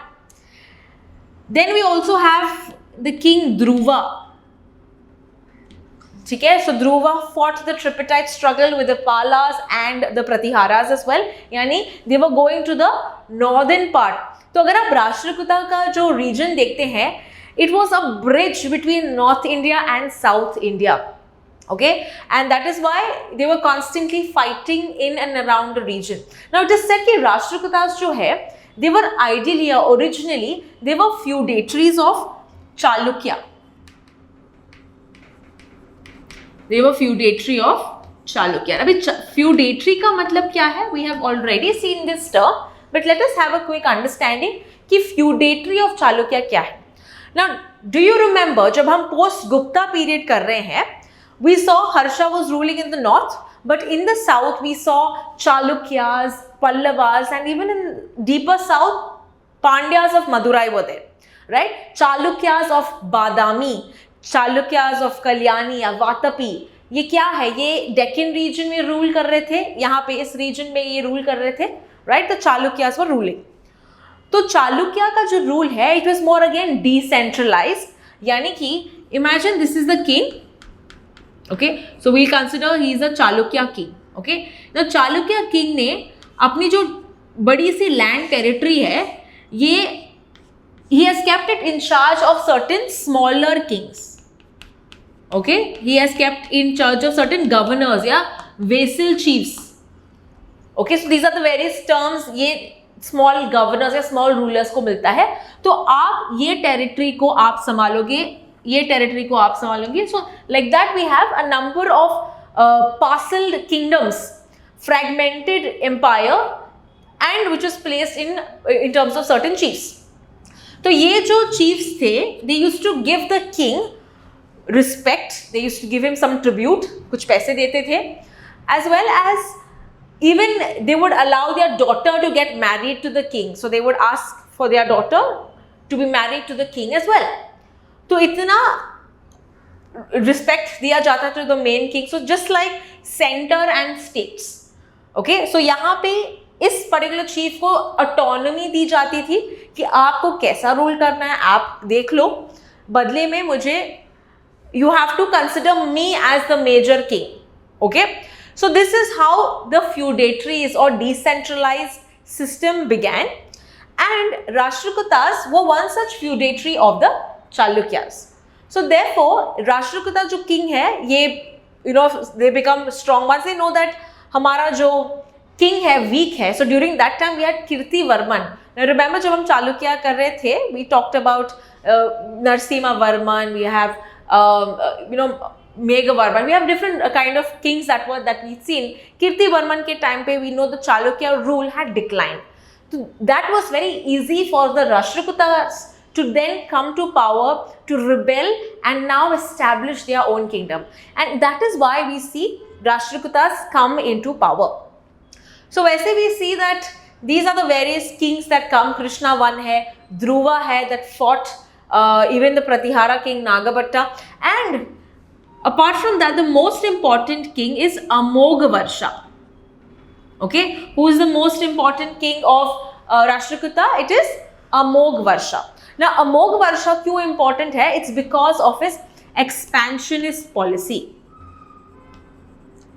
Then we also have the king Dhruva. ठीक है, so Dhruva fought the tripartite struggle with the Palas and the Pratiharas as well. यानी they were going to the northern part. तो अगर आप राष्ट्रकूटा का जो region देखते हैं, it was a bridge between North India and South India. Okay, and that is why they were constantly fighting in and around the region. Now it is said कि राष्ट्रकूटास जो है, they were ideally or originally they were feudatories of Chalukya. They were feudatory of Chalukya. अभी feudatory का मतलब क्या है? We have already seen this term, but let us have a quick understanding कि feudatory of Chalukya क्या है. Now, do you remember जब हम post Gupta period कर रहे हैं, we saw Harsha was ruling in the north, but in the south we saw Chalukyas, Pallavas, and even in deeper south, Pandyas of Madurai were there, right? Chalukyas of Badami, Chalukyas of Kalyani या वातपी, ये क्या है? ये Deccan reason में rule कर रहे थे. यहाँ पे इस रीजन में ये रूल कर रहे थे, राइट? तो चालुक्याज वर रूलिंग. तो चालुक्या का जो रूल है, it was more again decentralized. यानी कि imagine this is the king. Okay, so we consider he is a Chalukya king. Okay, ना चालुक्या किंग ने अपनी जो बड़ी सी लैंड टेरिटरी है, ये he has kept it in charge of certain smaller kings. Okay, he has kept in charge of certain governors या vassal chiefs. Okay, so these are the various terms ये small governors या small rulers को मिलता है. तो आप ये territory को आप संभालोगे, ये territory को आप संभालोगे. So like that we have a number of parcelled kingdoms, fragmented empire, and which was placed in terms of certain chiefs. तो ये जो chiefs थे, they used to give the king respect, they used to give him some tribute, कुछ पैसे देते थे, as well as even they would allow their daughter to get married to the king. So they would ask for their daughter to be married to the king as well. तो इतना respect दिया जाता to the main king. So just like center and states. Okay, so यहाँ पे इस particular chief को autonomy दी जाती थी कि आपको कैसा रूल करना है, आप देख लो. बदले में मुझे you have to consider me as the major king. Okay, so this is how the feudatories और decentralised system began. And Rashtrakutas वो one such feudatory of the Chalukyas. So therefore Rashtrakuta जो किंग है, ये you know they become strong once they know that हमारा जो king है weak है. So during that time we had Kirtivarman. Remember जब हम चालुक्या कर रहे थे, we talked about Narasimha Varman, we have you know Meghavarman, we have different kind of kings that we've seen. Kirtivarman के टाइम पे we know the Chalukya rule had declined. So that was very easy for the Rashtrakutas to then come to power, to rebel and now establish their own kingdom. And that is why we see Rashtrakutas come into power. So वैसे we see that these are the various kings that come. Krishna I है, Dhruva है that fought even the Pratihara king Nagabhatta. And apart from that, the most important king is Amogavarsha. Okay, who is the most important king of Rashtrakuta? It is Amogvarsha. Now Amogvarsha क्यों important है? It's because of his expansionist policy.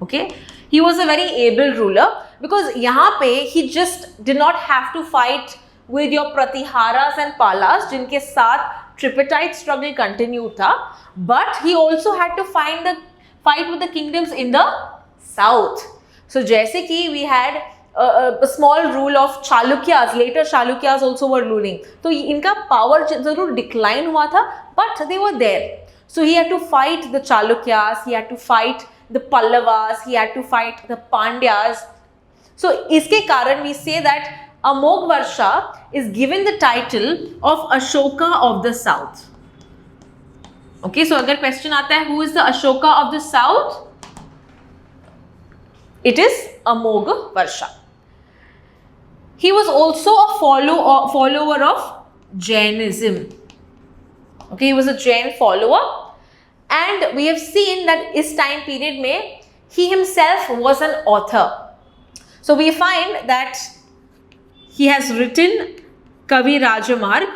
Okay, he was a very able ruler because यहाँ पे he just did not have to fight with your Pratiharas and Palas जिनके साथ tripartite struggle continue था, but he also had to fight with the kingdoms in the south. So जैसे कि we had a small rule of Chalukyas, later Chalukyas also were ruling, तो इनका power जरूर decline हुआ था, but they were there. So he had to fight the Chalukyas, he had to fight the Pallavas, he had to fight the Pandyas. So इसके कारण we say that Amogvarsha is given the title of Ashoka of the South. Okay, so अगर question आता है who is the Ashoka of the South? It is Amogvarsha. He was also a follower of Jainism. Okay, he was a Jain follower, and we have seen that इस time period में he himself was an author. So we find that he has written Kavi Rajamarg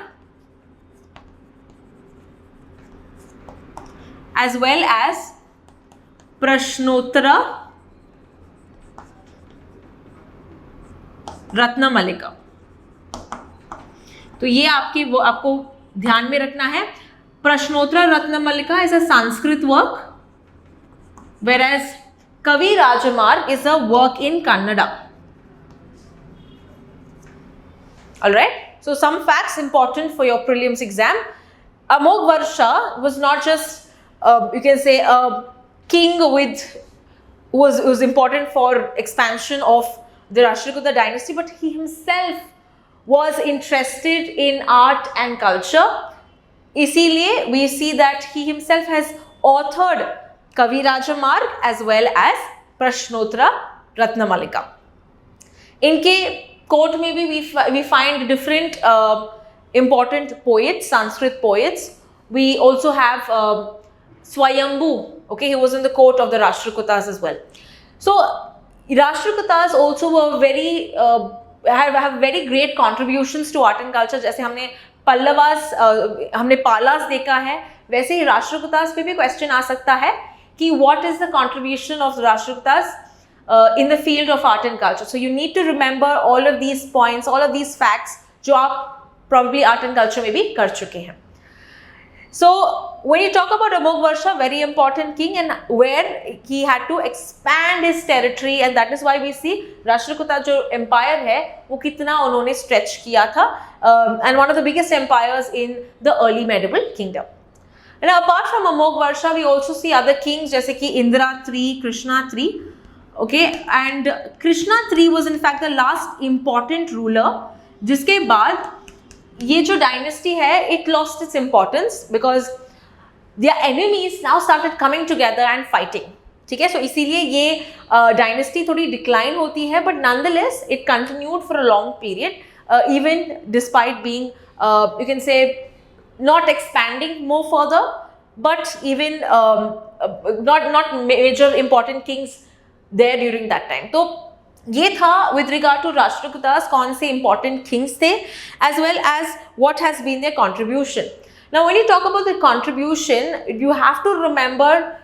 as well as Prashnottara Ratnamalika. तो ये आपको ध्यान में रखना है. Prashnottara Ratnamalika is a Sanskrit work, whereas Kavi Rajamarg is a work in Kannada. Alright, so some facts important for your prelims exam. Amogvarsha was not just you can say a king who was important for expansion of the Rashtrakuta dynasty, but he himself was interested in art and culture. इसीलिए we see that he himself has authored Kavi Rajamarg as well as Prashnottara Ratnamalika. इनके court में भी we find different important poets, Sanskrit poets. We also have Swayambhu. Okay, he was in the court of the Rashtrakutas as well. So Rashtrakutas also were very have very great contributions to art and culture. जैसे हमने पल्लवास हमने पालास देखा है, वैसे ही राष्ट्रकूटास पे भी question आ सकता है कि what is the contribution of the Rashtrakutas in the field of art and culture. So you need to remember all of these points, all of these facts जो आप probably art and culture में भी कर चुके हैं. So when you talk about Amogvarsha, very important king, and where he had to expand his territory, and that is why we see Rashtrakuta जो empire है वो कितना उन्होंने stretch किया था, and one of the biggest empires in the early medieval kingdom. And apart from Amogvarsha, we also see other kings जैसे कि Indra III, Krishna III. Okay, and Krishna III was in fact the last important ruler, जिसके बाद ये जो dynasty है it lost its importance because their enemies now started coming together and fighting. ठीक है, so इसीलिए ये डायनेस्टी थोड़ी डिक्लाइन होती है, but nonetheless it continued for a long period, even despite being you can say not expanding more further, but even not major important kings there during that time. तो ये था with regard to Rashtrakutas कौन से important kings थे as well as what has been their contribution. Now when you talk about the contribution, you have to remember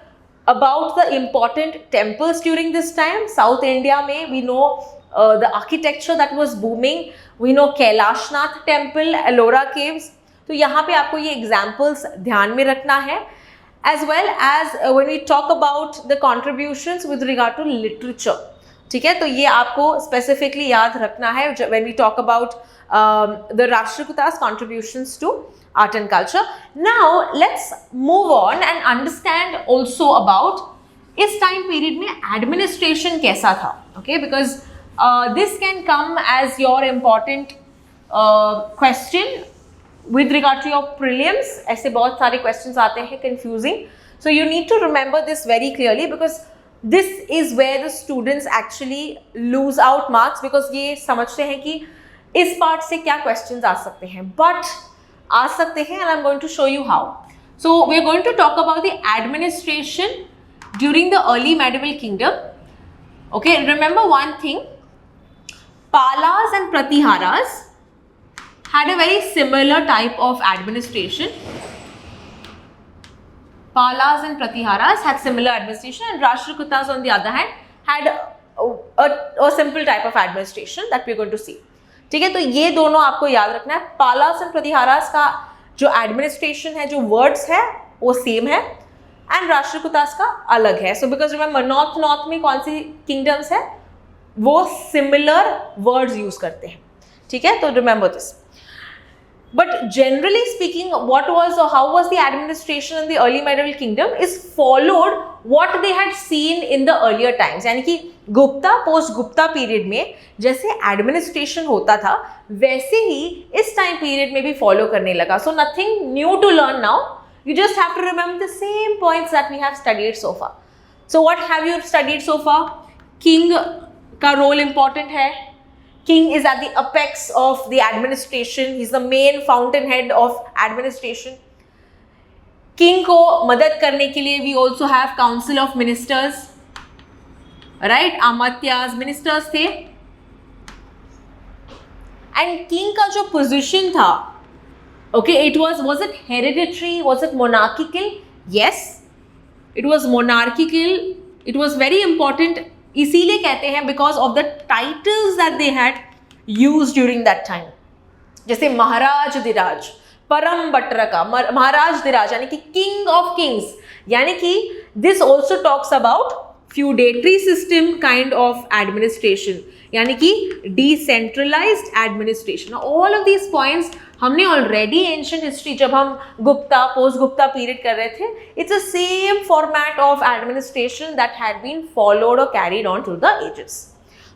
about the important temples during this time. South India में we know the architecture that was booming. We know Kailashnath temple, Ellora caves. तो यहाँ पे आपको ये examples ध्यान में रखना है, as well as when we talk about the contributions with regard to literature. ठीक है, तो ये आपको specifically याद रखना है when we talk about the Rashtrakutas contributions to art and culture. Now let's move on and understand also about इस time period में administration कैसा था. Okay, because this can come as your important question with regard to your prelims. ऐसे बहुत सारे questions आते हैं confusing, so you need to remember this very clearly because this is where the students actually lose out marks, because ये समझते हैं कि इस part से क्या questions आ सकते हैं, but आ सकते हैं, and I'm going to show you how. So we are going to talk about the administration during the early medieval kingdom. Okay, remember one thing, Palas and Pratiharas had a very similar type of administration. Palas and Pratiharas had similar administration, and Rashtrakutas on the other hand had a simple type of administration that we're going to see. ठीक है, तो ये दोनों आपको याद रखना है. Palas and Pratiharas का जो एडमिनिस्ट्रेशन है, जो वर्ड्स है वो सेम है, एंड राष्ट्रकूटास का अलग है. सो बिकॉज रिमेंबर नॉर्थ में कौन सी किंगडम्स है वो सिमिलर वर्ड्स यूज करते हैं. ठीक है, तो remember this. But generally speaking, how was the administration in the early medieval kingdom is followed what they had seen in the earlier times. यानी कि गुप्ता पोस्ट गुप्ता पीरियड में जैसे एडमिनिस्ट्रेशन होता था वैसे ही इस टाइम पीरियड में भी फॉलो करने लगा. So nothing new to learn now. You just have to remember the same points that we have studied so far. So what have you studied so far? King का role important है. King is at the apex of the administration. He's the main fountainhead of administration. King को मदद करने के लिए we also have council of ministers, right? Amatyas ministers थे. And king का जो position था, okay, was it hereditary? Was it monarchical? Yes, it was monarchical. It was very important. इसीलिए कहते हैं because of the titles that they had used during that time. जैसे महाराज दिराज, परम बट्रका, महाराज दिराज यानी कि किंग ऑफ किंग्स. यानी कि this also talks about feudatory system kind of administration, यानी कि decentralised administration. All of these points हमने ऑलरेडी एंशिएंट हिस्ट्री जब हम गुप्ता पोस्ट गुप्ता पीरियड कर रहे थे. It's a same format of administration that had been followed और carried on through the ages.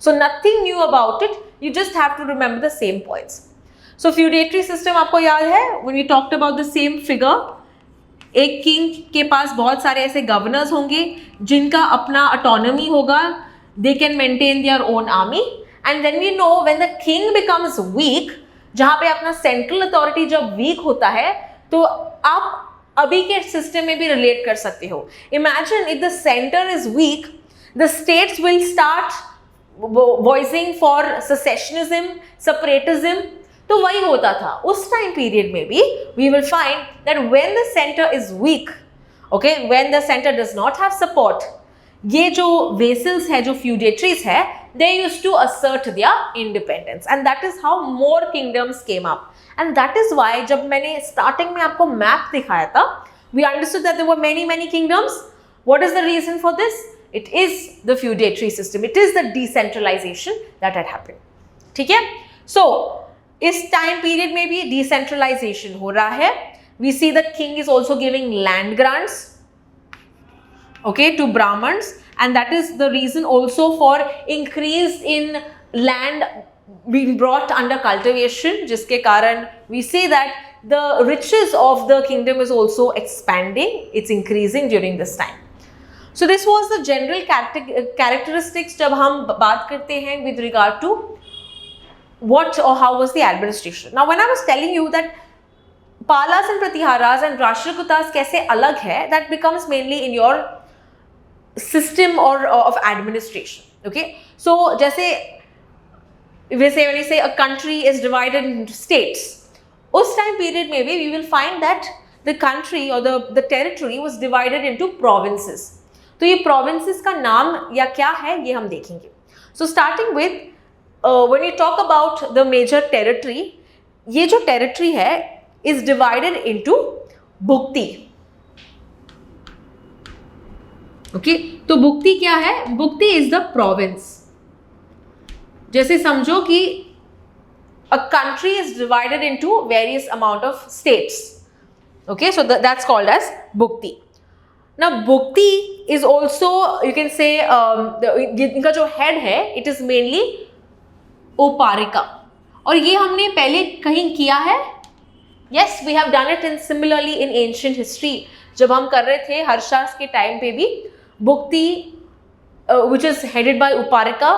So nothing new about it, you just have to remember the same points. So feudatory system आपको याद है, when we talked about the same figure, एक king के पास बहुत सारे ऐसे गवर्नर्स होंगे जिनका अपना ऑटोनॉमी होगा. They can maintain their own army, and then we know when the king becomes weak, जहां पे अपना सेंट्रल अथॉरिटी जब वीक होता है तो आप अभी के सिस्टम में भी रिलेट कर सकते हो. Imagine if the centre is weak, the states will start voicing for secessionism, separatism. तो वही होता था उस टाइम पीरियड में भी. We will find that when the centre is weak, okay, when the centre does not have support, ये जो vessels है, जो फ्यूडेटरीज है, they used to assert their independence, and that is how more kingdoms came up. And that is why जब मैंने starting में आपको map दिखाया था, we understood that there were many kingdoms. What is the reason for this? It is the feudatory system. It is the decentralization that had happened. ठीक है? So इस time period में भी decentralization हो रहा है. We see the king is also giving land grants, okay, to Brahmins. And that is the reason also for increase in land being brought under cultivation, जिसके कारण we say that the riches of the kingdom is also expanding, it's increasing during this time. So this was the general characteristics जब हम बात करते हैं with regard to what or how was the administration. Now when I was telling you that Palas and Pratiharas and Rashtrakutas कैसे अलग है, that becomes mainly in your system or of administration. Okay, so जैसे when you say a country is divided into states, उस time period में भी we will find that the country or the territory was divided into provinces. तो ये provinces का नाम या क्या है ये हम देखेंगे. So starting with when we talk about the major territory, ये जो territory है is divided into bhukti. Okay, तो भुक्ति क्या है? Bhukti is the province. जैसे समझो कि a country is divided into various amount of states. Okay, so that's called as bhukti. Now bhukti is also you can say इनका जो हेड है इट इज मेनली उपारिका. और ये हमने पहले कहीं किया है. Yes, we have done it in similarly in ancient history. जब हम कर रहे थे हर्षास के टाइम पे भी bhukti which is headed by uparika,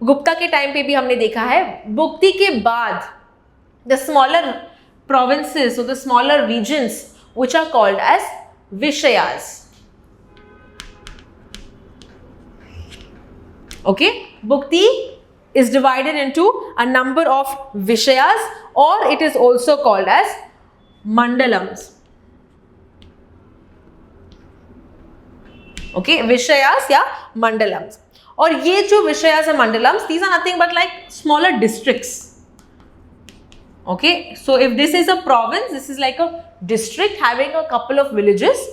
Gupta के टाइम पे भी हमने देखा है. भुक्ति के बाद द स्मॉलर प्रोविंसेस और the smaller regions which are called as vishayas. Okay, bhukti is divided into a number of Vishayas, or it is also called as Mandalams. Okay, Vishayas या Mandalams. और ये जो Vishayas and Mandalams, these are nothing but like smaller districts. Okay, so if this is a province, this is like a district having a couple of villages.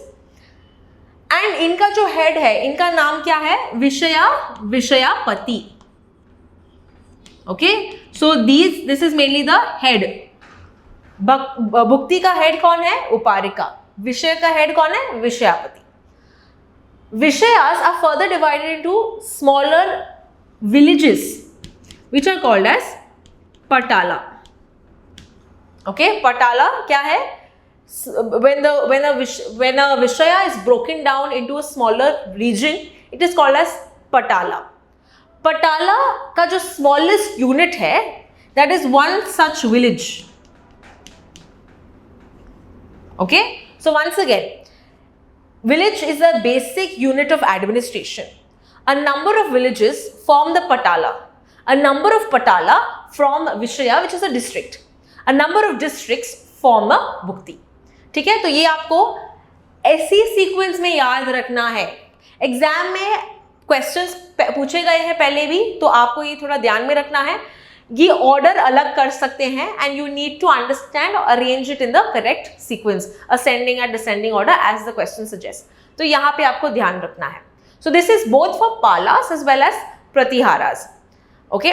And इनका जो head है, इनका नाम क्या है? विषयापति. Okay, so this is mainly the head. भुक्ति का head कौन है? उपारिका. विषय का head कौन है? विषयापति. Vishayas are further divided into smaller villages, which are called as Patala. Okay, Patala क्या है? When a Vishaya is broken down into a smaller region, it is called as Patala. Patala का जो smallest unit है, that is one such village. Okay, so once again, village is a basic unit of administration. A number of villages form the Patala. A number of Patala form Vishaya, which is a district. A number of districts form a Bhukti. ठीक है, तो ये आपको ऐसी sequence में याद रखना है. एग्जाम में क्वेश्चंस पूछे गए हैं पहले भी, तो आपको ये थोड़ा ध्यान में रखना है. ये ऑर्डर अलग कर सकते हैं and you need to understand और arrange it in the correct sequence, ascending and descending order as the question suggest. तो यहाँ पे आपको ध्यान रखना है. So this is both for Palas as well as Pratiharas. Okay,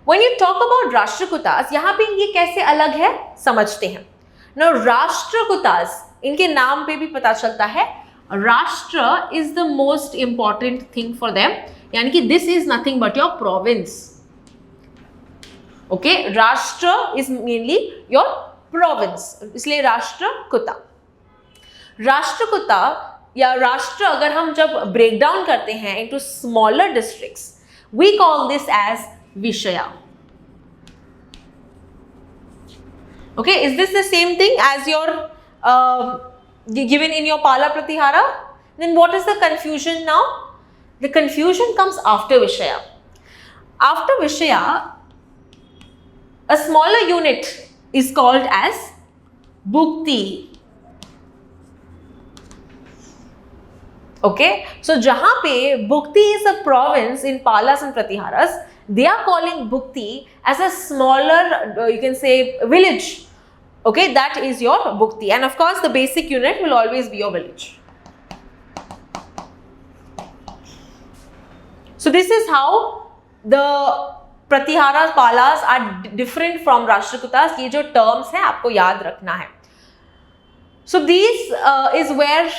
when you talk about Rashtrakutas, यहाँ पे ये कैसे अलग है समझते हैं. नाउ राष्ट्रकूटास, इनके नाम पे भी पता चलता है राष्ट्र is the most important thing for them, यानी कि this is nothing but your province. Okay, राष्ट्र इज मेनली योर प्रोविंस, इसलिए राष्ट्रकूटा. राष्ट्रकूटा या राष्ट्र अगर हम जब ब्रेक डाउन करते हैं into smaller districts, we call this as vishaya. Okay, is this the same thing as your given in your Pala Pratihara? Then what is the confusion now? The confusion comes after Vishaya. After Vishaya, a smaller unit is called as Bhukti. Okay, so जहाँ पे Bhukti is a province in Palas and Pratiharas, they are calling Bhukti as a smaller, you can say, village. Okay, that is your Bhukti, and of course the basic unit will always be your village. So this is how the Pratiharas, Palas are different from Rashtrakutas. ये जो terms हैं आपको याद रखना है. So these is where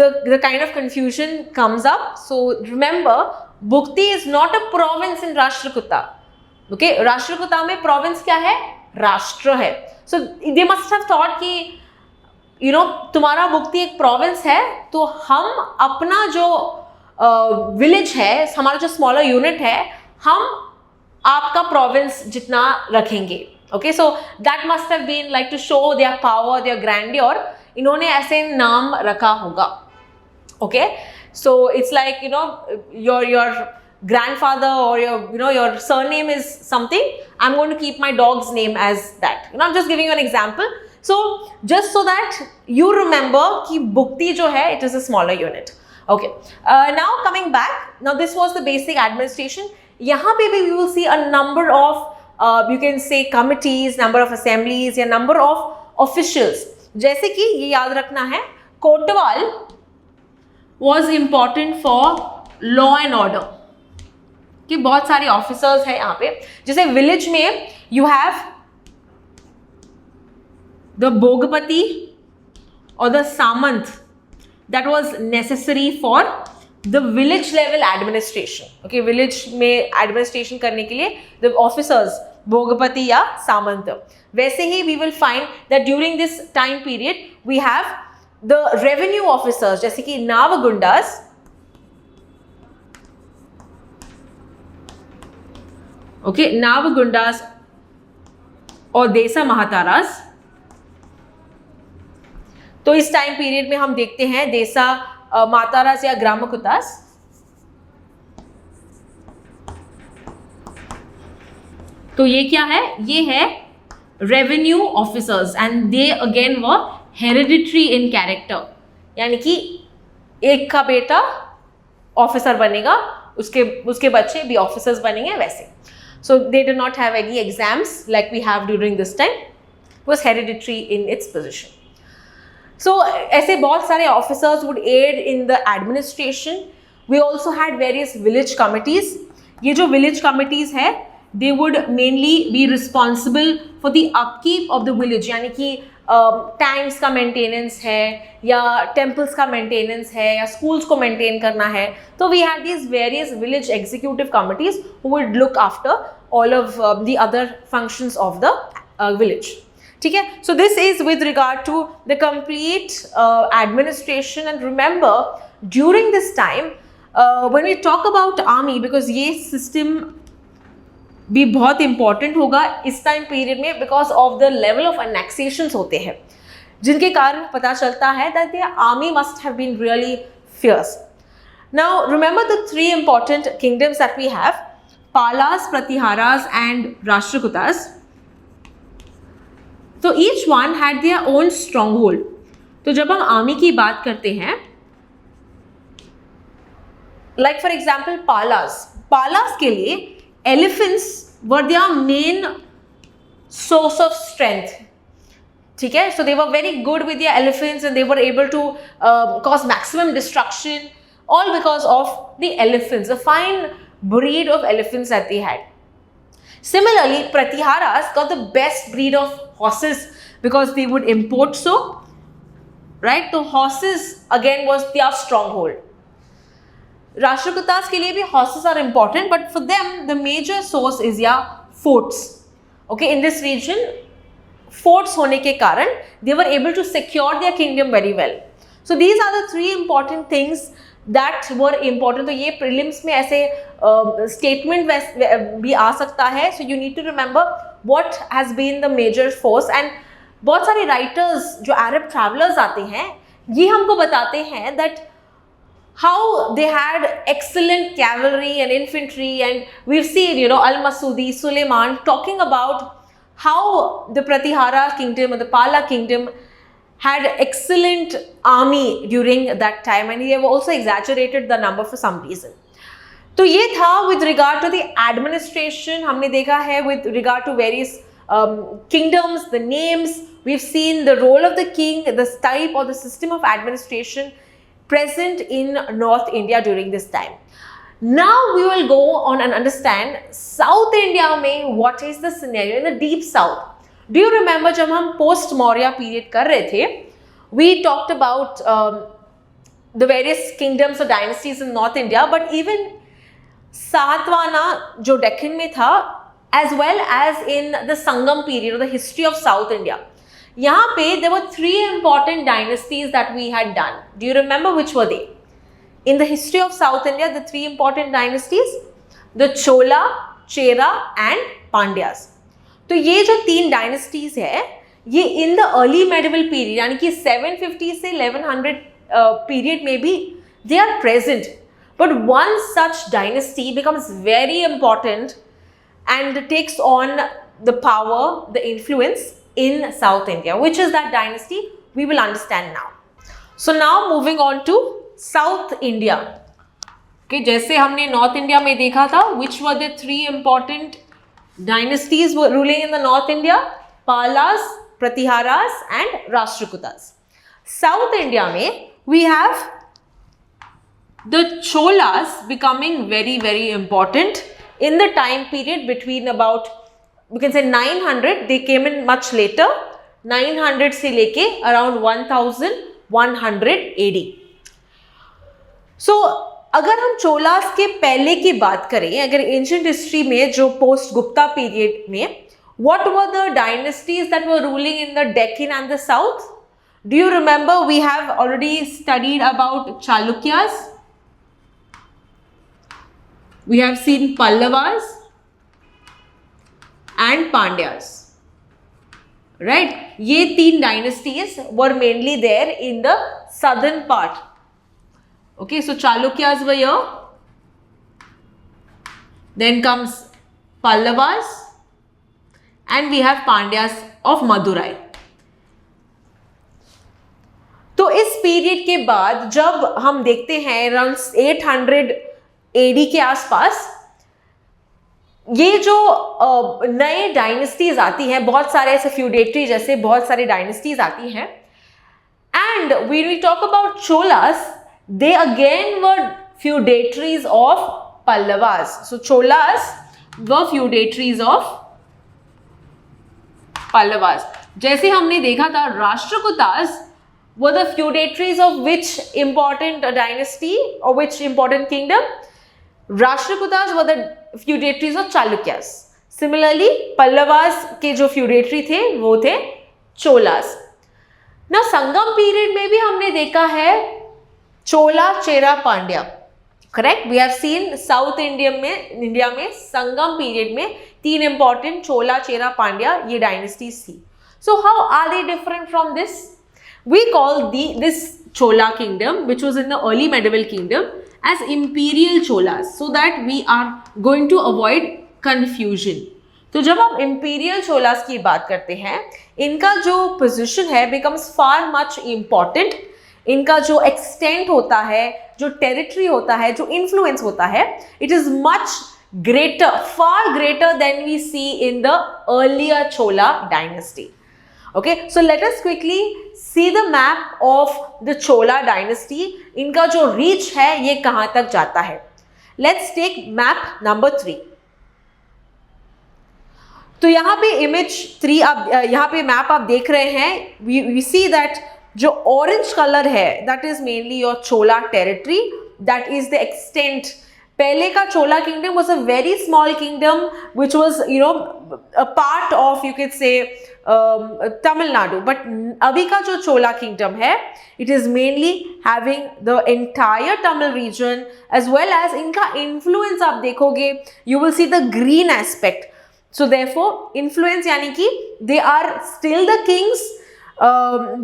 the kind of confusion comes up. So remember, Bhukti is not a province in Rashtrakuta. Okay, Rashtrakuta में province क्या है? राष्ट्र है. So they must have thought कि you know तुम्हारा Bhukti एक province है, तो हम अपना जो village है, हमारा जो smaller unit है, हम आपका province जितना रखेंगे. Okay, so that must have been like to show their power, their grandeur. इन्होंने ऐसे नाम रखा होगा. Okay, so it's like you know your grandfather or your surname is something, I'm going to keep my dog's name as that. I'm just giving you an example. So just so that you remember कि Bhukti जो है, it is a smaller unit. Okay, now coming back, now this was the basic administration. यहाँ पे भी we will see a number of you can say committees, number of assemblies या number of officials. जैसे कि ये याद रखना है, Kotwal was important for law and order. कि बहुत सारे ऑफिसर्स हैं यहाँ पे. जैसे विलेज में यू हैव द भोगपति और the samanta, that was necessary for the village level administration. Okay, village में एडमिनिस्ट्रेशन करने के लिए द ऑफिसर्स भोगपति या सामंत. वैसे ही we will find that during this time period we have the revenue officers, जैसे कि नावगुंडास. ओके, नावगुंडास और देसा महातारास. तो इस टाइम पीरियड में हम देखते हैं देसा महातारास या ग्रामकुतास. तो ये क्या है, ये है revenue officers and they again were hereditary in character, यानी कि एक का बेटा ऑफिसर बनेगा, उसके बच्चे भी ऑफिसर्स बनेंगे वैसे. So they did not have any exams like we have during this time. It was hereditary in its position. So ऐसे बहुत सारे officers would aid in the administration. We also had various village committees. ये जो village committees है, they would mainly be responsible for the upkeep of the village, यानी कि tanks का maintenance है या टेम्पल्स का मेंटेनेंस है या स्कूल्स को मेंटेन करना है. तो we had these various village executive committees who would look after all of the other functions of the village. ठीक है, so this is with regard to the complete administration. And remember during this time when we talk about army, because ये system भी बहुत important होगा इस time period में because of the level of annexations होते हैं, जिनके कारण पता चलता है that the army must have been really fierce. Now remember the three important kingdoms that we have, Palas, Pratiharas and Rashtrakutas. तो each one had their own strong hold. तो जब हम आर्मी की बात करते हैं, लाइक फॉर एग्जाम्पल पालास के लिए elephants were their main source of strength. ठीक है, so they were very good with their elephants and they were able to cause maximum destruction, all because of the elephants, a fine breed of elephants that they had. Similarly, Pratiharas got the best breed of horses because they would import so, right? So horses again was their stronghold. Rashtrakutas के लिए भी horses are important, but for them the major source is या forts. Okay, in this region forts होने के कारण they were able to secure their kingdom very well. So these are the three important things that were important. तो ये prelims में ऐसे statement भी आ सकता है. So you need to remember what has been the major force. And बहुत सारे writers जो Arab travelers आते हैं, ये हमको बताते हैं that how they had excellent cavalry and infantry, and we've seen, Al-Masudi, Suleiman talking about how the Pratihara kingdom or the Pala kingdom had excellent army during that time, and they have also exaggerated the number for some reason. तो ये था with regard to the administration. हमने देखा है with regard to various kingdoms, the names. We've seen the role of the king, the type or the system of administration present in North India during this time. Now we will go on and understand South India में what is the scenario in the deep south. Do you remember जब हम post Maurya period कर रहे थे, we talked about the various kingdoms or dynasties in North India, but even सातवाना जो डेक्कन में था, as well as in the Sangam period or the history of South India. यहाँ पे there were three important dynasties that we had done. Do you remember which were they? In the history of South India, the three important dynasties, the Chola, Chera and Pandyas. तो ये जो तीन dynasties है, ये in the early medieval period, यानी कि 750 से 1100 period में भी they are present. But one such dynasty becomes very important and takes on the power, the influence in South India. Which is that dynasty? We will understand now. So now moving on to South India. Okay, जैसे हमने North India में देखा था, which were the three important dynasties were ruling in the North India? Palas, Pratiharas and Rashtrakutas. South India में we have the Cholas becoming very, very important in the time period between about, we can say 900, they came in much later, 900 से लेके around 1100 AD. So अगर हम चोलास के पहले की बात करें, अगर एंशिएंट हिस्ट्री में जो पोस्ट गुप्ता पीरियड में, what were the dynasties that were ruling in the Deccan and the south? Do you remember? We have already studied about Chalukyas. We have seen Pallavas and Pandyas, right? ये तीन dynasties were mainly there in the southern part. Okay, so Chalukyas were here. Then comes Pallavas, and we have Pandyas of Madurai. तो इस period के बाद जब हम देखते हैं अराउंड 800 AD के आसपास, ये जो नए डायनेस्टीज आती हैं, बहुत सारे ऐसे फ्यूडेटरी जैसे बहुत सारे डायनेस्टीज आती हैं, and when we talk about Cholas, they again were feudatories of Pallavas. So Cholas were feudatories of Pallavas. जैसे हमने देखा था Rashtrakutas were the feudatories of which important dynasty or which important kingdom? Rashtrakutas were the feudatories of Chalukyas. Similarly, Pallavas के जो feudatory थे वो थे Cholas. Now संगम period में भी हमने देखा है Chola, Chera, Pandya. Correct? We have seen South India में संगम period में 3 important Chola, Chera, Pandya ये dynasties थी. So how are they different from this? We call this Chola kingdom, which was in the early medieval kingdom, as imperial Cholas, so that we are going to avoid confusion. तो जब हम imperial Cholas की बात करते हैं, इनका जो position है becomes far much important. इनका जो extent होता है, जो territory होता है, जो influence होता है, it is much greater, far greater than we see in the earlier Chola dynasty. Okay, so let us quickly see the map of the Chola dynasty. इनका जो reach है ये कहाँ तक जाता है. Let's take map number 3. तो यहाँ पे image 3 आप यहाँ पे map आप देख रहे हैं. We see that जो orange color है that is mainly your Chola territory. That is the extent. पहले का Chola kingdom was a very small kingdom which was a part of, you could say, Tamil Nadu. But अभी का जो Chola kingdom है, it is mainly having the entire Tamil region, as well as इनका influence आप देखोगे, you will see the green aspect. So therefore influence यानी कि they are still the kings,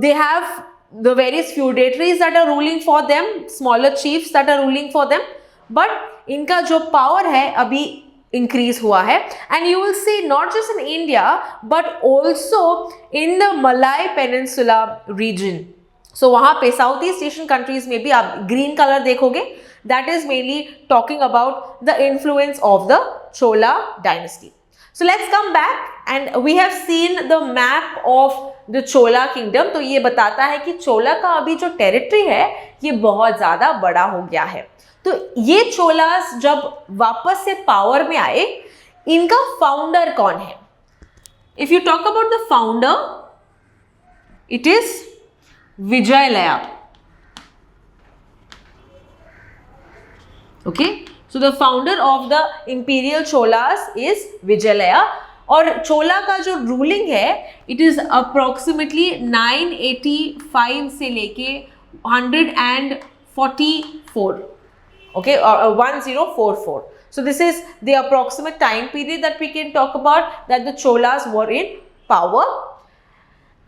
they have the various feudatories that are ruling for them, smaller chiefs that are ruling for them, but इनका जो power है अभी increase हुआ है. And you will see not just in India but also in the Malay Peninsula region. So वहाँ पे Southeast Asian countries में भी आप green color देखोगे. That is mainly talking about the influence of the Chola dynasty. So let's come back and we have seen the map of the Chola kingdom. तो ये बताता है कि चोला का अभी जो territory है ये बहुत ज़्यादा बड़ा हो गया है. तो ये चोलास जब वापस से पावर में आए, इनका फाउंडर कौन है? If you talk about the founder, it is Vijayalaya. Okay, so the founder of the imperial Cholas is Vijayalaya. और चोला का जो रूलिंग है इट इज अप्रोक्सीमेटली 985 से लेके 144. Okay, 1044. So this is the approximate time period that we can talk about that the Cholas were in power.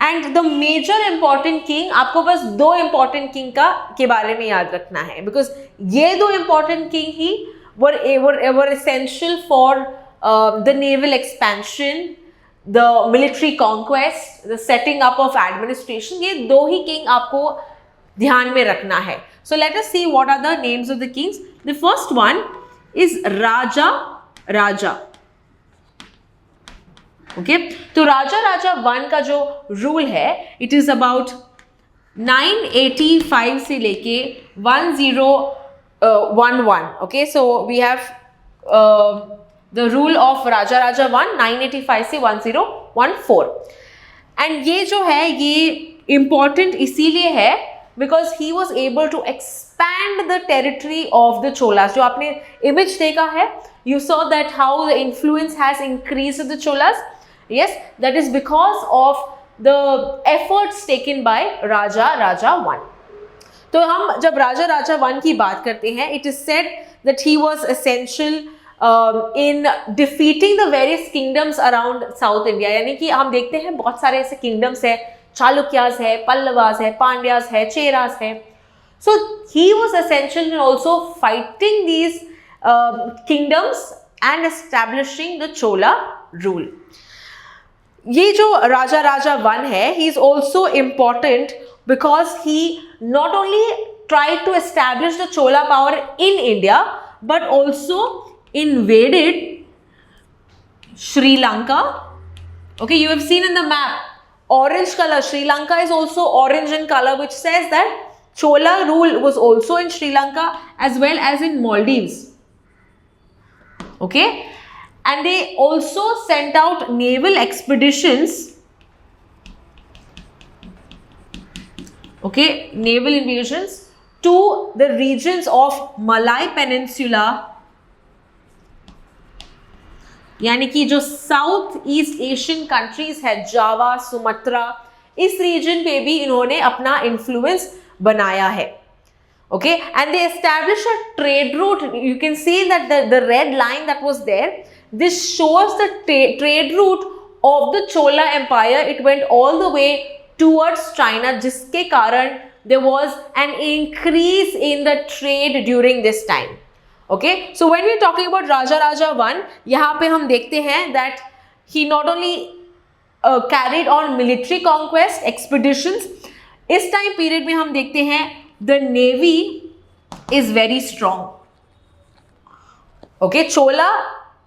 And the major important king, आपको बस 2 important king के बारे में याद रखना है, because ये 2 important king he were essential for the naval expansion, the military conquest, the setting up of administration. ये 2 ही king आपको ध्यान में रखना है. So let us see what are the names of the kings. The first one is Raja Raja. Okay, तो Raja Raja 1 का जो rule है it is about 985 से लेके 1011. Okay, so we have the rule of Raja Raja 1 985 से 1014. And ये जो है ये important इसीलिए है because he was able to expand the territory of the Cholas. जो आपने image देखा है, you saw that how the influence has increased of the Cholas. Yes, that is because of the efforts taken by Raja Raja 1. तो हम जब राजा राजा 1 की बात करते हैं, it is said that he was essential in defeating the various kingdoms around South India. यानी कि हम देखते हैं बहुत सारे ऐसे kingdoms है, चालुक्यास है, पल्लवास है, पांड्यास है, चेरास है. So he was essential in also fighting these kingdoms and establishing the Chola rule. ये जो राजा राजा वन है, he is also important because he not only tried to establish the Chola power in India but also invaded Sri Lanka. Okay, you have seen in the map orange color. Sri Lanka is also orange in color, which says that Chola rule was also in Sri Lanka as well as in Maldives. Okay, and they also sent out naval expeditions. Okay, naval invasions to the regions of Malay Peninsula, यानी कि जो south east Asian countries है, जावा, Sumatra, इस reason पे भी इन्होंने अपना influence बनाया है. Okay, and they established a trade route. You can see that the red line that was there, this shows the trade route of the Chola Empire. It went all the way towards China, जिसके कारण there was an increase in the trade during this time. Okay, so when we are talking about Raja Raja I, यहाँ पे हम देखते हैं that he not only carried on military conquest expeditions. इस time period में हम देखते हैं the navy is very strong. Okay, Chola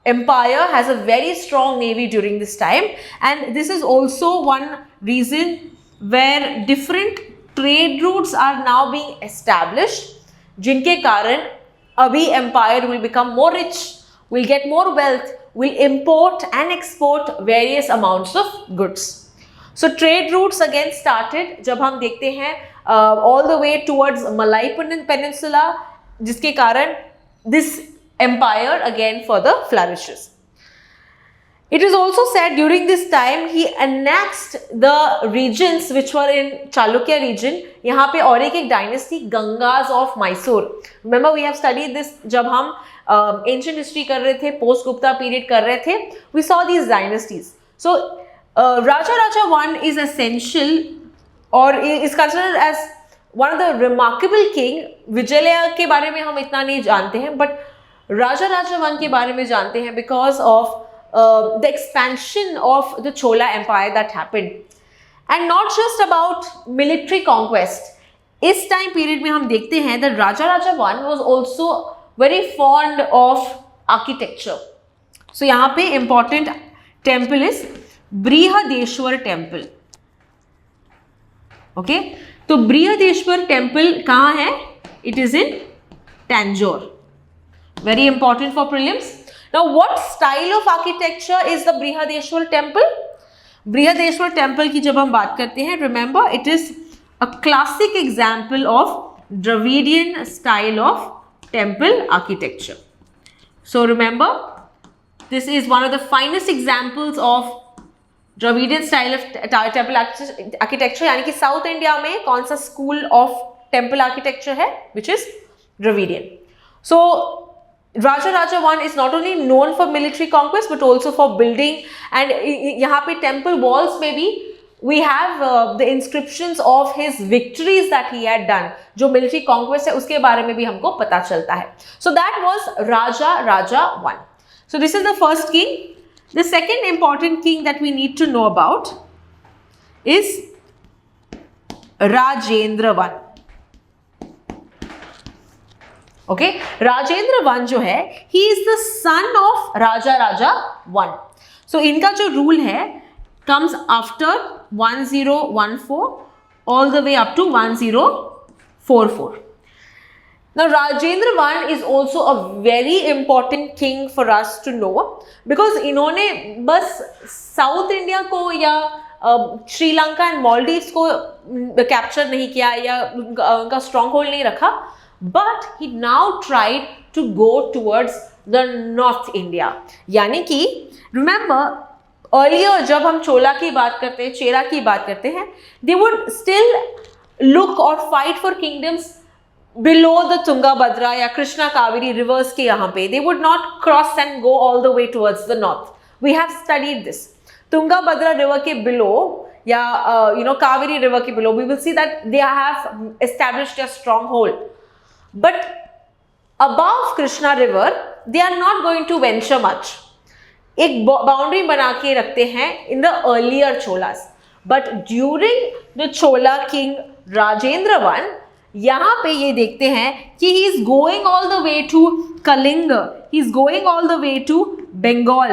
Empire has a very strong navy during this time, and this is also one reason where different trade routes are now being established, जिनके कारण अभी empire will become more rich, will get more wealth, will import and export various amounts of goods. So trade routes again started जब हम देखते हैं all the way towards Malay Peninsula, जिसके कारण this empire again further flourishes. It is also said during this time he annexed the regions which were in Chalukya region. यहाँ पे और एक dynasty Gangas of Mysore. Remember we have studied this जब हम ancient history कर रहे थे, post Gupta period कर रहे थे. We saw these dynasties. So Raja Raja I is essential or is considered as one of the remarkable king. Vijayalaya के बारे में हम इतना नहीं जानते हैं, but Raja Raja I के बारे में जानते हैं because of the expansion of the Chola Empire that happened, and not just about military conquest. इस time period में हम देखते हैं that Raja Raja I was also very fond of architecture. So यहाँ पे important temple is Brihadeshwar temple. Okay, तो Brihadeshwar temple कहाँ है? It is in Tanjore. Very important for prelims. Now, what style of architecture is the Brihadeshwar temple? Brihadeshwar temple की जब हम बात करते हैं, remember it is a classic example of Dravidian style of temple architecture. So remember, this is one of the finest examples of Dravidian style of temple architecture. यानी कि South India में कौन सा school of temple architecture है? Which is Dravidian. So Raja Raja I is not only known for military conquest but also for building, and यहाँ पे temple walls में भी we have the inscriptions of his victories that he had done. जो military conquest है उसके बारे में भी हमको पता चलता है. So that was Raja Raja I. So this is the first king. The second important king that we need to know about is Rajendra I. Okay, Rajendra I जो है, he is the son of Raja Raja I. So इनका जो rule है comes after 1014 all the way up to 1044. Now Rajendra I is also a very important king for us to know because इन्होंने बस South India को या Sri Lanka and Maldives को capture नहीं किया या उनका स्ट्रॉन्ग होल्ड नहीं रखा, but he now tried to go towards the North India. यानी कि remember earlier जब हम चोला की बात करते हैं, चेरा की बात करते हैं, they would still look or fight for kingdoms below the Tungabhadra या कृष्णा कावेरी rivers के यहाँ पे. They would not cross and go all the way towards the north. We have studied this. Tungabhadra river के below या Kaveri river के below, we will see that they have established a stronghold. But above Krishna river, they are not going to venture much. एक boundary बना के रखते हैं in the earlier Cholas, but during the Chola king Rajendra one, यहां पे ये देखते हैं कि he is going all the way to Kalinga, he is going all the way to Bengal,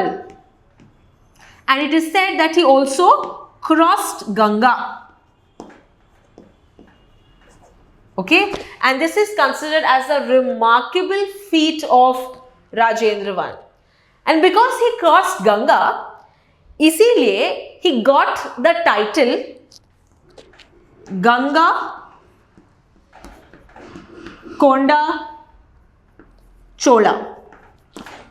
and it is said that he also crossed Ganga. Okay, and this is considered as a remarkable feat of Rajendra I. And because he crossed Ganga, इसीलिए he got the title Ganga Konda Chola.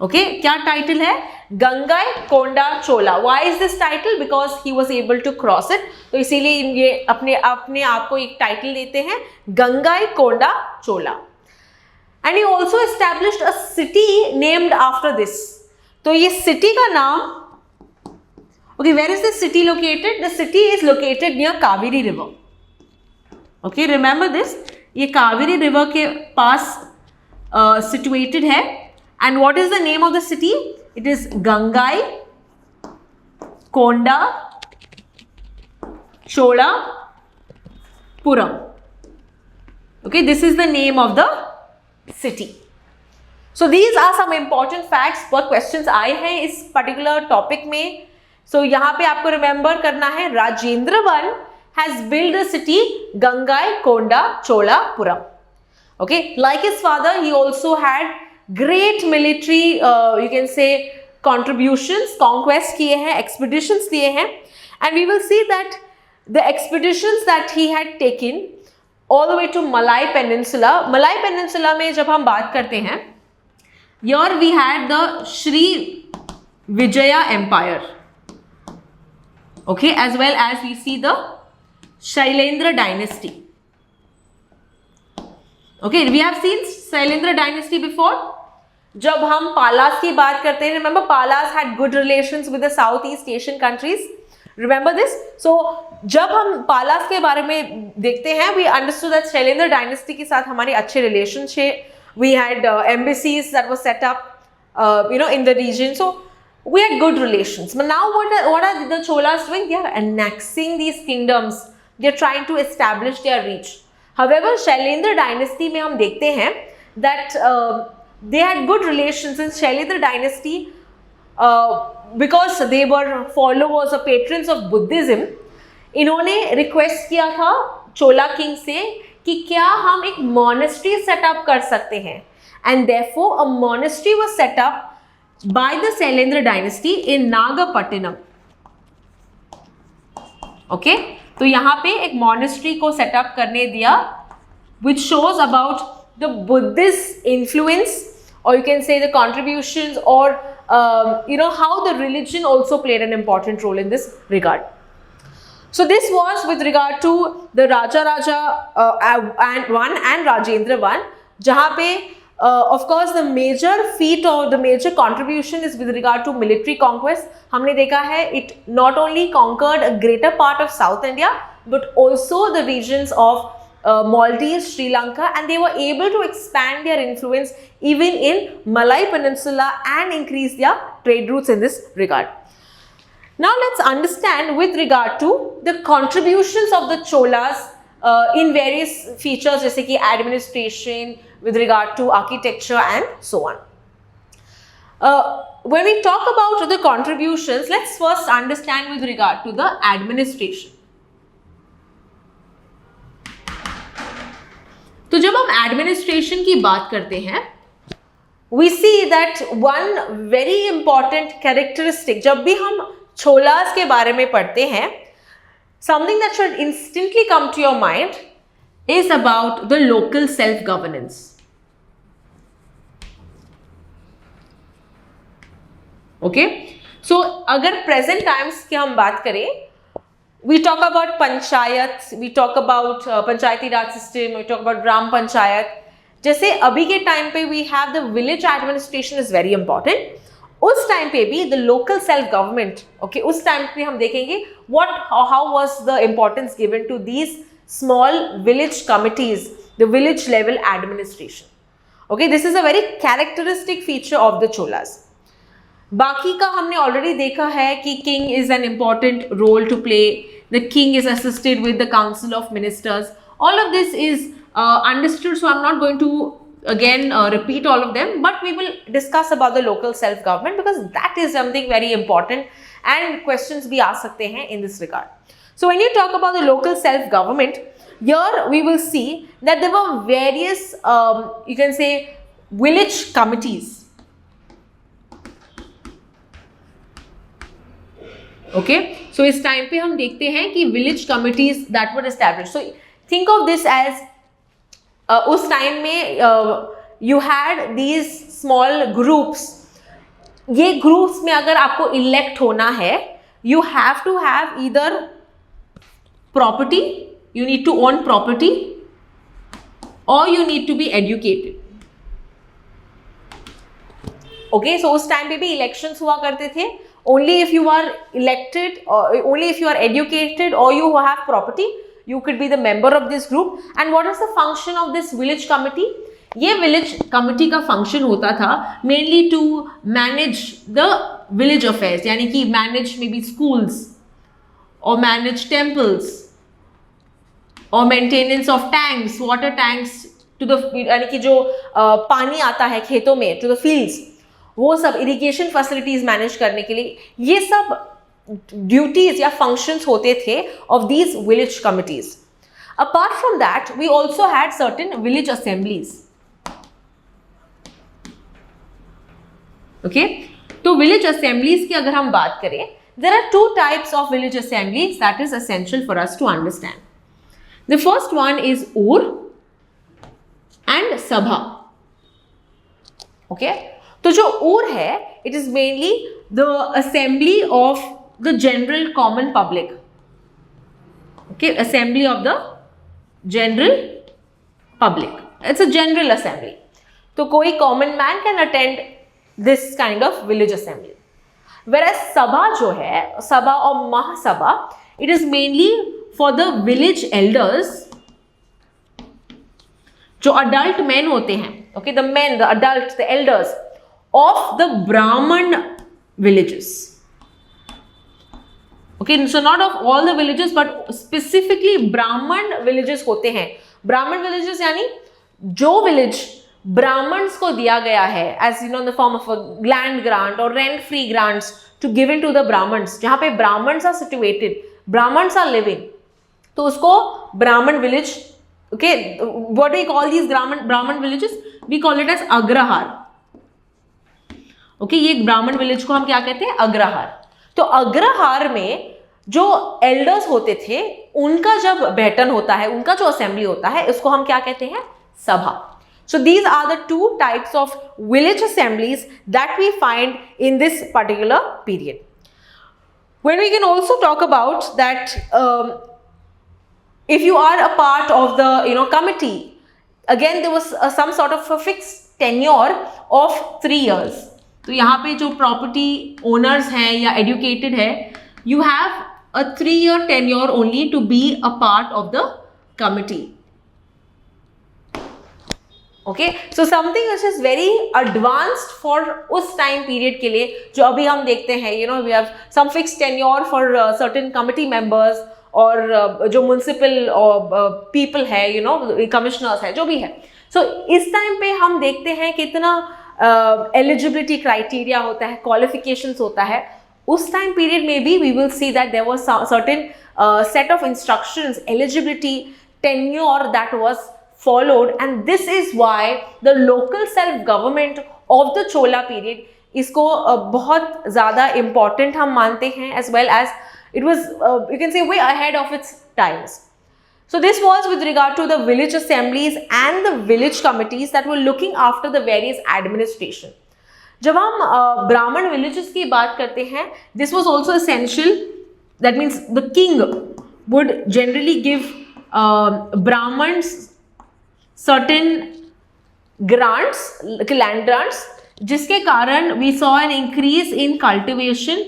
Okay, क्या title है? गंगा कोंडा चोला. Why is this title? Because he was able to cross it. तो इसीलिए ये अपने आप को एक टाइटल देते हैं गंगा कोंडा चोला. And he also established a city named after this. तो ये सिटी का नाम, okay, where is this city located? The city is located near Kaveri River. Okay, remember this. ये कावेरी रिवर के पास situated है. And what is the name of the city? It is Gangai Konda Chola Puram. Okay, this is the name of the city. So these are some important facts. बहुत questions आए हैं इस particular topic में. So यहाँ पे आपको remember करना है Rajendra one has built the city Gangai Konda Chola Puram. Okay, like his father, he also had great military you can say contributions, conquest किए हैं, expeditions दिए हैं, and we will see that the expeditions that he had taken all the way to Malay Peninsula. Malay Peninsula में जब हम बात करते हैं, here we had the Sri Vijaya Empire, okay, as well as we see the Shailendra dynasty. Okay, we have seen Shailendra dynasty before. जब हम पालास की बात करते हैं, remember Palas had good relations with the Southeast Asian countries. Remember this? So जब हम पालास के बारे में देखते हैं, we understood that Shailendra dynasty के साथ हमारी अच्छे relations थे. We had embassies that were set up, in the region. So we had good relations. But now what are the Cholas doing? They are annexing these kingdoms. They are trying to establish their reach. However, Shailendra dynasty में हम देखते हैं that they had good relations in Shailendra dynasty because they were followers or patrons of Buddhism. इन्होंने request किया था चोला king से कि क्या हम एक monastery set up कर सकते हैं, and therefore a monastery was set up by the Shailendra dynasty in Nagapattinam. Okay, तो यहाँ पे एक monastery को set up करने दिया, which shows about the Buddhist influence, or you can say the contributions, or how the religion also played an important role in this regard. So this was with regard to the Raja and Rajendra I, जहाँ पे of course the major feat or the major contribution is with regard to military conquest. हमने देखा है it not only conquered a greater part of South India but also the regions of Maldives, Sri Lanka, and they were able to expand their influence even in Malay Peninsula and increase their trade routes in this regard. Now let's understand with regard to the contributions of the Cholas in various features जैसे कि administration, with regard to architecture and so on. When we talk about the contributions, let's first understand with regard to the administration. तो जब हम administration की बात करते हैं, we see that one very important characteristic, जब भी हम छोलास के बारे में पढ़ते हैं, something that should instantly come to your mind is about the local self-governance. Okay, so अगर present times की हम बात करें, we talk about panchayat, we talk about panchayati raj system, we talk about gram panchayat. जैसे अभी के time पे we have the village administration is very important. उस टाइम पे भी the local self government, okay, उस टाइम पे हम देखेंगे how was the importance given to these small village committees, the village level administration. Okay, this is a very characteristic feature of the Cholas. बाकी का हमने already देखा है कि king is an important role to play, the king is assisted with the council of ministers, all of this is understood, so I am not going to again repeat all of them, but we will discuss about the local self government because that is something very important and questions bhi aa sakte hain in this regard. So when you talk about the local self government, here we will see that there were various you can say village committees. Okay, so इस time पे हम देखते हैं कि village committees that were established. So think of this as उस time में you had these small groups. ये groups में अगर आपको इलेक्ट होना है, you have to have either property, you need to own property, और you need to be educated. Okay, so उस टाइम पे भी इलेक्शंस हुआ करते थे. Only if you are elected, only if you are educated और you have property, you could be the member of this group. And what is the function of this village committee? ये village committee का function होता था mainly to manage the village affairs, यानी कि manage maybe schools or manage temples or maintenance of tanks, water tanks to the, यानी कि जो पानी आता है खेतों में to the fields, वो सब irrigation facilities manage करने के लिए, ये सब ड्यूटीज या फंक्शंस होते थे of these village committees. Apart from that we also had certain village assemblies. Okay, तो विलेज असेंबलीज की अगर हम बात करें, there are two types of village assemblies that is essential for us to understand. The first one is Ur and sabha. Okay, तो जो ऊर है, it is mainly the assembly of the general common public. Okay, assembly of the general public, it's a general assembly. तो कोई common man can attend this kind of village assembly. Whereas sabha जो है, sabha और mahasabha, it is mainly for the village elders, जो adult men होते हैं. Okay, the men, the adults, the elders of the Brahman villages. Okay, so not of all the villages but specifically Brahman villages होते हैं. Brahman villages यानी जो village Brahmans को दिया गया है as you know in the form of a land grant or rent free grants to given to the Brahmans, जहाँ पे Brahmans are situated, Brahmans are living, तो उसको Brahman village. Okay, what do we call these Brahman villages? We call it as agrahara. Okay, ये Brahman village को हम क्या कहते हैं? अग्रहार. तो अग्रहार में जो एल्डर्स होते थे, उनका जब बैठन होता है, उनका जो असेंबली होता है, इसको हम क्या कहते हैं? Sabha. So these are the two types of village assemblies that we find in this particular period. When we can also talk about that if you are a part of the committee, again there was some sort of a fixed tenure of 3 years. तो यहाँ पे जो property owners हैं या educated है, you have a 3-year tenure only to be a part of the committee. Okay, so something which is very advanced for उस time period के लिए, जो अभी हम देखते हैं, we have some fixed tenure for certain committee members और जो म्यूनसिपल पीपल है, कमिश्नर्स है, जो भी है. सो इस टाइम पे हम देखते हैं कितना एलिजिबिलिटी क्राइटेरिया होता है, क्वालिफिकेशंस होता है. उस टाइम पीरियड में भी we will see that there was certain set of instructions, eligibility, tenure that was followed, and this is why the local self government of the Chola period इसको बहुत ज़्यादा important हम मानते हैं, as well as it was you can say way ahead of its times. So this was with regard to the village assemblies and the village committees that were looking after the various administration. जब हम ब्राह्मण villages की बात करते हैं, this was also essential. That means the king would generally give Brahmins certain grants, land grants, जिसके कारण we saw an increase in cultivation.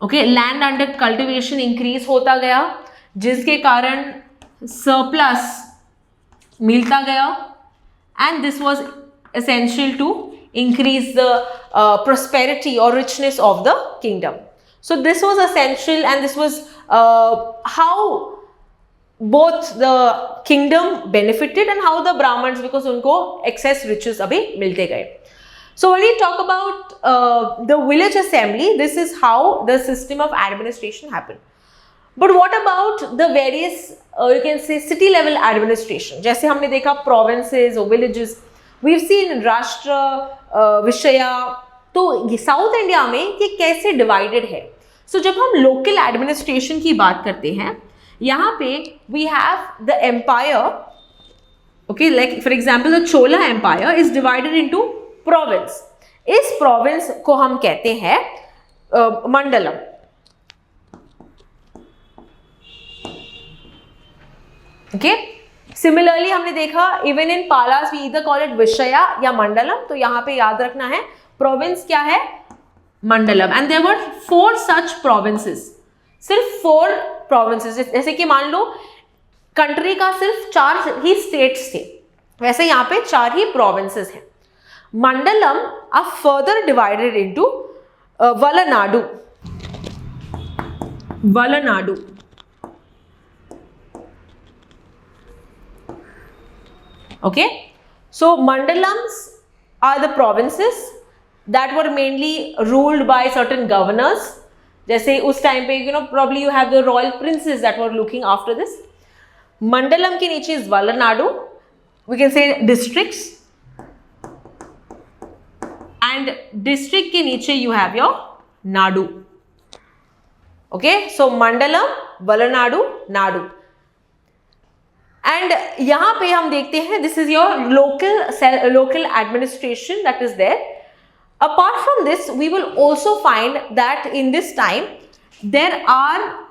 Okay, land under cultivation increase होता गया, जिसके कारण surplus मिलता गया, and this was essential to increase the prosperity or richness of the kingdom. So this was essential, and this was how both the kingdom benefited and how the Brahmins, because उनको excess riches अभी मिलते गए. So when we talk about the village assembly, this is how the system of administration happened. But what about the various, you can say, city level administration? जैसे हमने देखा provinces or villages, we've seen राष्ट्र, विषया, तो south India में ये कैसे divided है? So जब हम लोकल एडमिनिस्ट्रेशन की बात करते हैं, यहाँ पे we have the empire, okay, like for example the Chola Empire is divided into province. इस province को हम कहते हैं मंडलम. Okay? Similarly हमने देखा even in Palas we either call it विषया या मंडलम, तो यहाँ पे याद रखना है province क्या है? मंडलम. And there were 4 such provinces. सिर्फ 4 provinces. जैसे कि मान लो कंट्री का सिर्फ 4 ही states थे, वैसे यहाँ पे 4 ही provinces हैं. मंडलम are further divided into Valanadu. Valanadu. Okay, so mandalams are the provinces that were mainly ruled by certain governors. जैसे उस टाइम पे probably you have the royal princes that were looking after this. Mandalam के नीचे is Valanadu, we can say districts, and district के नीचे you have your Nadu. Okay, so Mandalam, Valanadu, Nadu. And यहाँ पे हम देखते हैं this is your local administration that is there. Apart from this, we will also find that in this time there are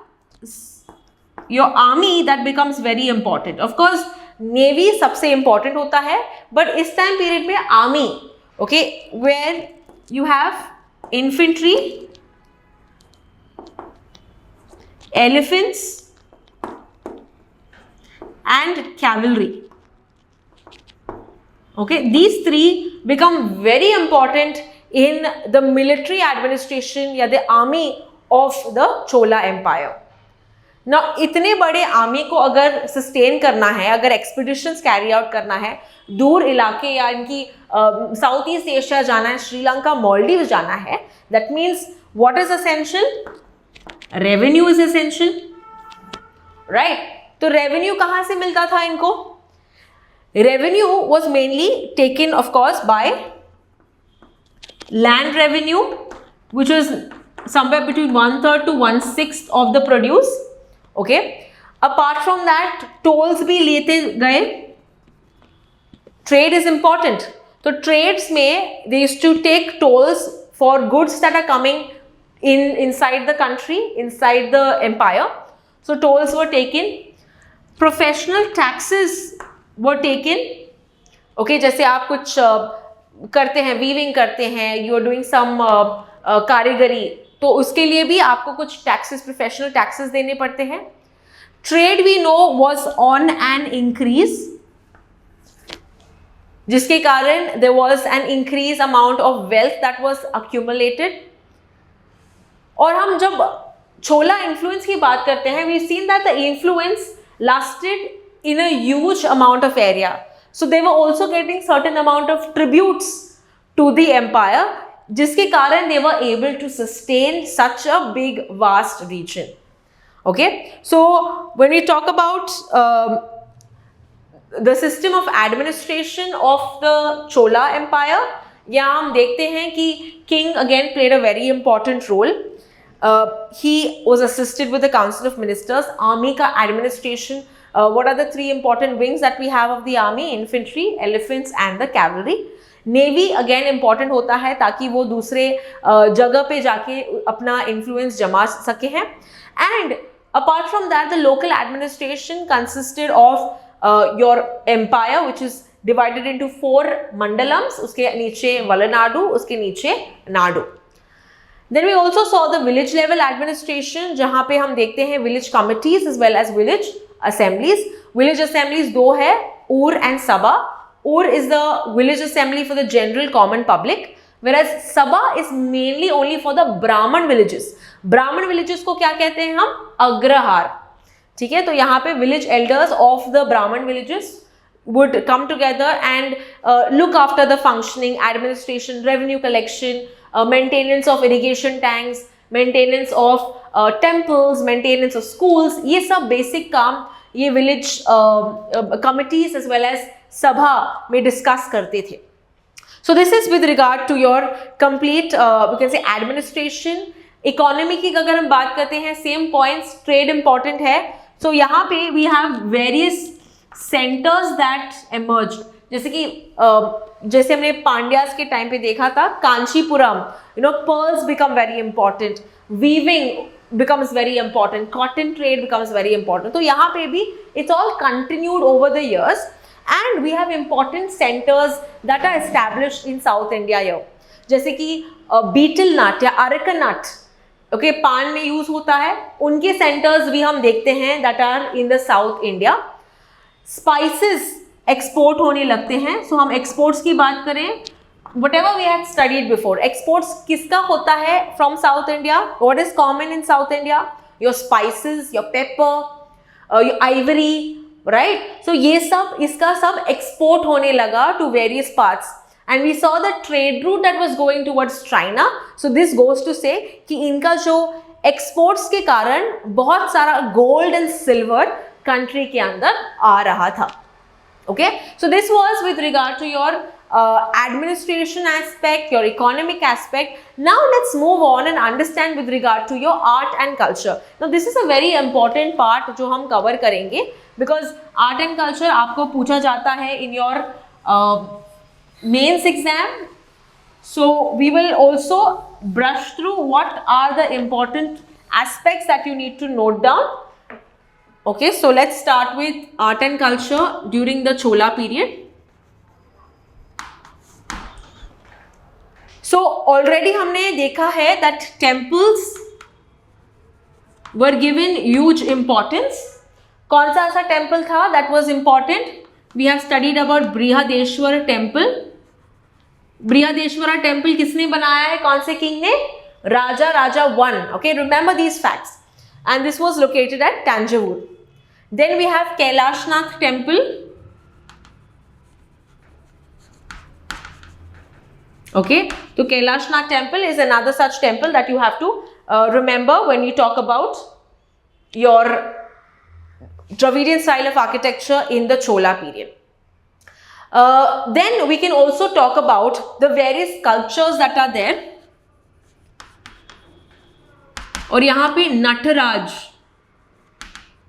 your army that becomes very important. Of course, navy सबसे important होता है, but इस time period में army, okay, where you have infantry, elephants, and cavalry. Okay, these 3 become very important in the military administration या the army of the Chola Empire. Now इतने बड़े army को अगर सस्टेन करना है, अगर एक्सपीडिशंस कैरी आउट करना है, दूर इलाके या इनकी साउथ ईस्ट एशिया जाना है, श्रीलंका, मालदीव्स जाना है, that means what is essential? Revenue is essential, right? तो रेवेन्यू कहाँ से मिलता था इनको? Revenue was mainly taken of course by land revenue, which was somewhere between 1/3 to 1/6 of the produce. Okay, apart from that tolls भी लेते गए. Trade is important, तो trades में they used to take tolls for goods that are coming inside the country, inside the empire. So tolls were taken. Professional taxes were taken. Okay, जैसे आप कुछ करते हैं, weaving करते हैं, you are doing some कारीगरी, तो उसके लिए भी आपको कुछ टैक्सेस, प्रोफेशनल टैक्सेस देने पड़ते हैं. Trade we know was on an increase, जिसके कारण there was an increase amount of wealth that was accumulated. और हम जब छोला इन्फ्लुएंस की बात करते हैं, we seen that the influence lasted in a huge amount of area. So they were also getting certain amount of tributes to the empire, जिसके कारण they were able to sustain such a big vast region. Okay, so when we talk about the system of administration of the Chola Empire, यहाँ हम देखते हैं कि king again played a very important role. He was assisted with the council of ministers. Army का administration, what are the 3 important wings that we have of the army? Infantry, elephants and the cavalry. Navy again important होता है ताकि वो दूसरे जगह पे जाके अपना इन्फ्लुएंस जमा सके हैं. And apart from that the local administration consisted of your empire which is divided into 4 mandalams, उसके नीचे वलनाडु, उसके नीचे nadu. Then we also saw the village level administration, जहाँ पे हम देखते हैं village committees as well as village assemblies. Village assemblies 2 है, Ur and sabha. Ur is the village assembly for the general common public, whereas Sabha is mainly only for the Brahman villages. Brahman villages को क्या कहते हैं हम? अग्रहार. ठीक है, तो यहाँ पे village elders of the Brahman villages would come together and look after the functioning, administration, revenue collection, maintenance of irrigation tanks, maintenance of temples, maintenance of schools. ये सब basic काम ये village committees as well as सभा में discuss करते थे. So this is with regard to your complete you can say administration. Economy की अगर हम बात करते हैं, सेम पॉइंट्स, ट्रेड इंपॉर्टेंट है. सो यहाँ पे we have various centres that emerge, जैसे कि जैसे हमने पांड्यास के टाइम पे देखा था, Kanchipuram, you know, pearls become very important, weaving becomes very important, cotton trade becomes very important. तो यहाँ पे भी it's all continued over the years and we have important centers that are established in South India here. जैसे कि betel nut या areca nut, okay, पान में use होता है, उनके सेंटर्स भी हम देखते हैं that are in the South India. Spices export होने लगते हैं. सो हम एक्सपोर्ट्स की बात करें, whatever we had studied before, exports किसका होता है from South India? What is common in South India? Your spices, your pepper, your ivory, right? So ये सब, इसका सब export होने लगा to various parts, and we saw the trade route that was going towards China. So this goes to say कि इनका जो exports के कारण बहुत सारा gold and silver country के अंदर आ रहा था. Okay, so this was with regard to your administration aspect, your economic aspect. Now let's move on and understand with regard to your art and culture. Now this is a very important part जो हम cover करेंगे, because art and culture आपको पूछा जाता है in your mains exam. So we will also brush through what are the important aspects that you need to note down. Okay, so let's start with art and culture during the Chola period. So already हमने देखा है that temples were given huge importance. कौन सा ऐसा temple था that was important? We have studied about Brihadeshwara temple. Brihadeshwara temple किसने बनाया है? कौन से king ने? Raja 1. Okay, remember these facts. And this was located at Tanjavur. Then we have Kailashnath temple. Okay, so Kailashnath temple is another such temple that you have to remember when you talk about your Dravidian style of architecture in the Chola period. Then we can also talk about the various sculptures that are there. और यहाँ पे Nataraj,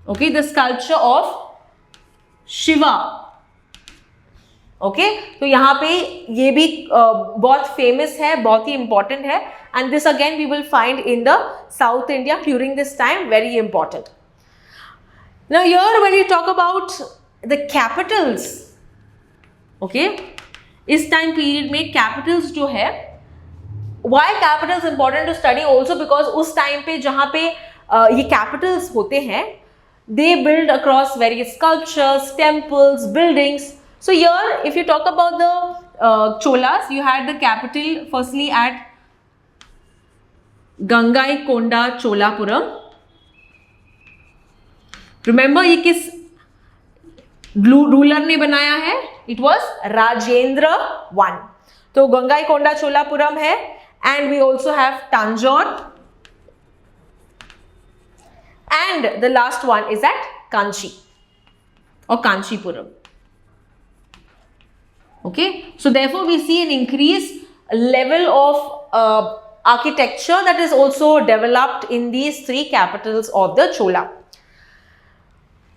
okay, the sculpture of Shiva. Okay, तो यहाँ पे ये भी बहुत famous है, बहुत ही important है, and this again we will find in the South India during this time, very important. Now here when you talk about the capitals, okay, इस time period में capitals जो है, why capitals important to study? Also because उस time पे जहाँ पे ये capitals होते हैं, they build across various sculptures, temples, buildings. So here if you talk about the Cholas, you had the capital firstly at Gangaikonda Cholapuram. Remember ये किस ruler ने बनाया है? It was Rajendra I. तो Gangaikonda Cholapuram है, and we also have Tanjore. And the last one is at Kanchi or Kanchipuram. Okay, so therefore we see an increased level of architecture that is also developed in these three capitals of the Chola.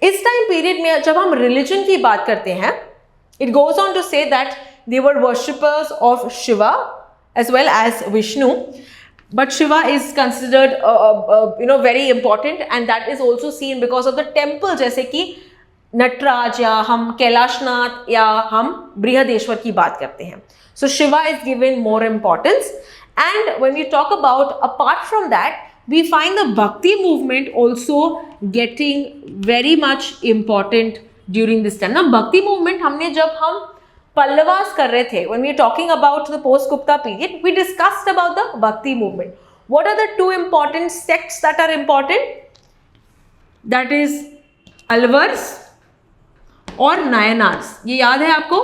इस time period में जब हम religion की बात करते हैं, it goes on to say that they were worshippers of Shiva as well as Vishnu. But Shiva is considered very important, and that is also seen because of the temple, जैसे कि नटराज या हम कैलाशनाथ या हम बृहदेश्वर की बात करते हैं. So Shiva is given more importance, and when we talk about apart from that, we find the Bhakti movement also getting very much important during this time. Now Bhakti movement हमने जब हम Pallavas कर रहे थे, when we are talking about the post Gupta period, we discussed about the Bhakti movement. What are the two important sects that are important? That is Alvars और Nayanars. ये याद है आपको?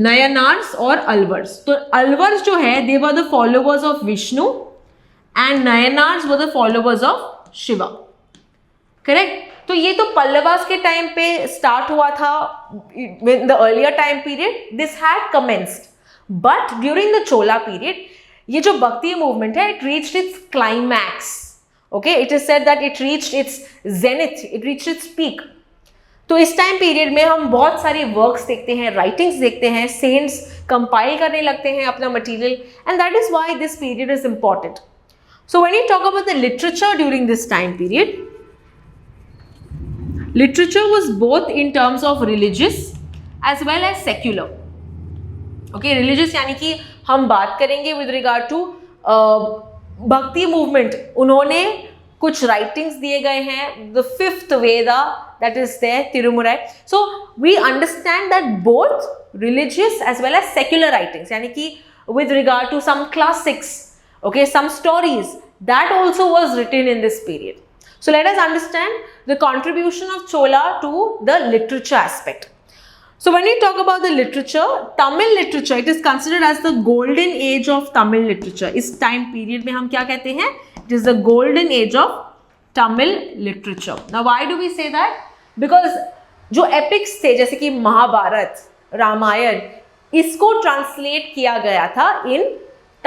Nayanars और Alvars. तो Alvars जो है, they were the followers of Vishnu and Nayanars were the followers of Shiva. Correct? तो ये तो पल्लवास के टाइम पे स्टार्ट हुआ था, in the earlier time period this had commenced, but during the Chola period ये जो भक्ति मूवमेंट है, it reached its climax. Okay, it is said that it reached its zenith, it reached its peak. तो इस time period में हम बहुत सारे वर्क्स देखते हैं, राइटिंग्स देखते हैं, सेंट्स कंपाइल करने लगते हैं अपना material, and that is why this period is important. So when you talk about the literature during this time period, literature was both in terms of religious as well as secular. Okay, religious यानी कि हम बात करेंगे with regard to भक्ति movement. उन्होंने कुछ writings दिए गए हैं, the fifth Veda that is there, Tirumurai. So we understand that both religious as well as secular writings, यानी कि with regard to some classics, okay, some stories, that also was written in this period. So let us understand the contribution of Chola to the literature aspect. So when we talk about the literature, Tamil literature, it is considered as the golden age of Tamil literature. इस time period में हम क्या कहते हैं? It is the golden age of Tamil literature. Now why do we say that? Because जो epics थे जैसे कि महाभारत, रामायण, इसको translate किया गया था in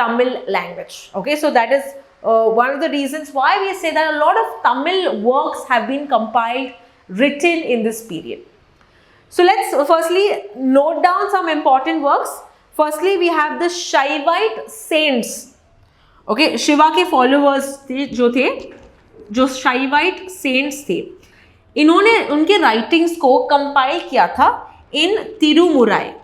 Tamil language. Okay, so that is one of the reasons why we say that a lot of Tamil works have been compiled, written in this period. So let's firstly note down some important works. Firstly, we have the Shaivite saints. Okay, Shiva के followers थे जो Shaivite saints थे, इन्होंने उनके writings को compile किया था in Tirumurai.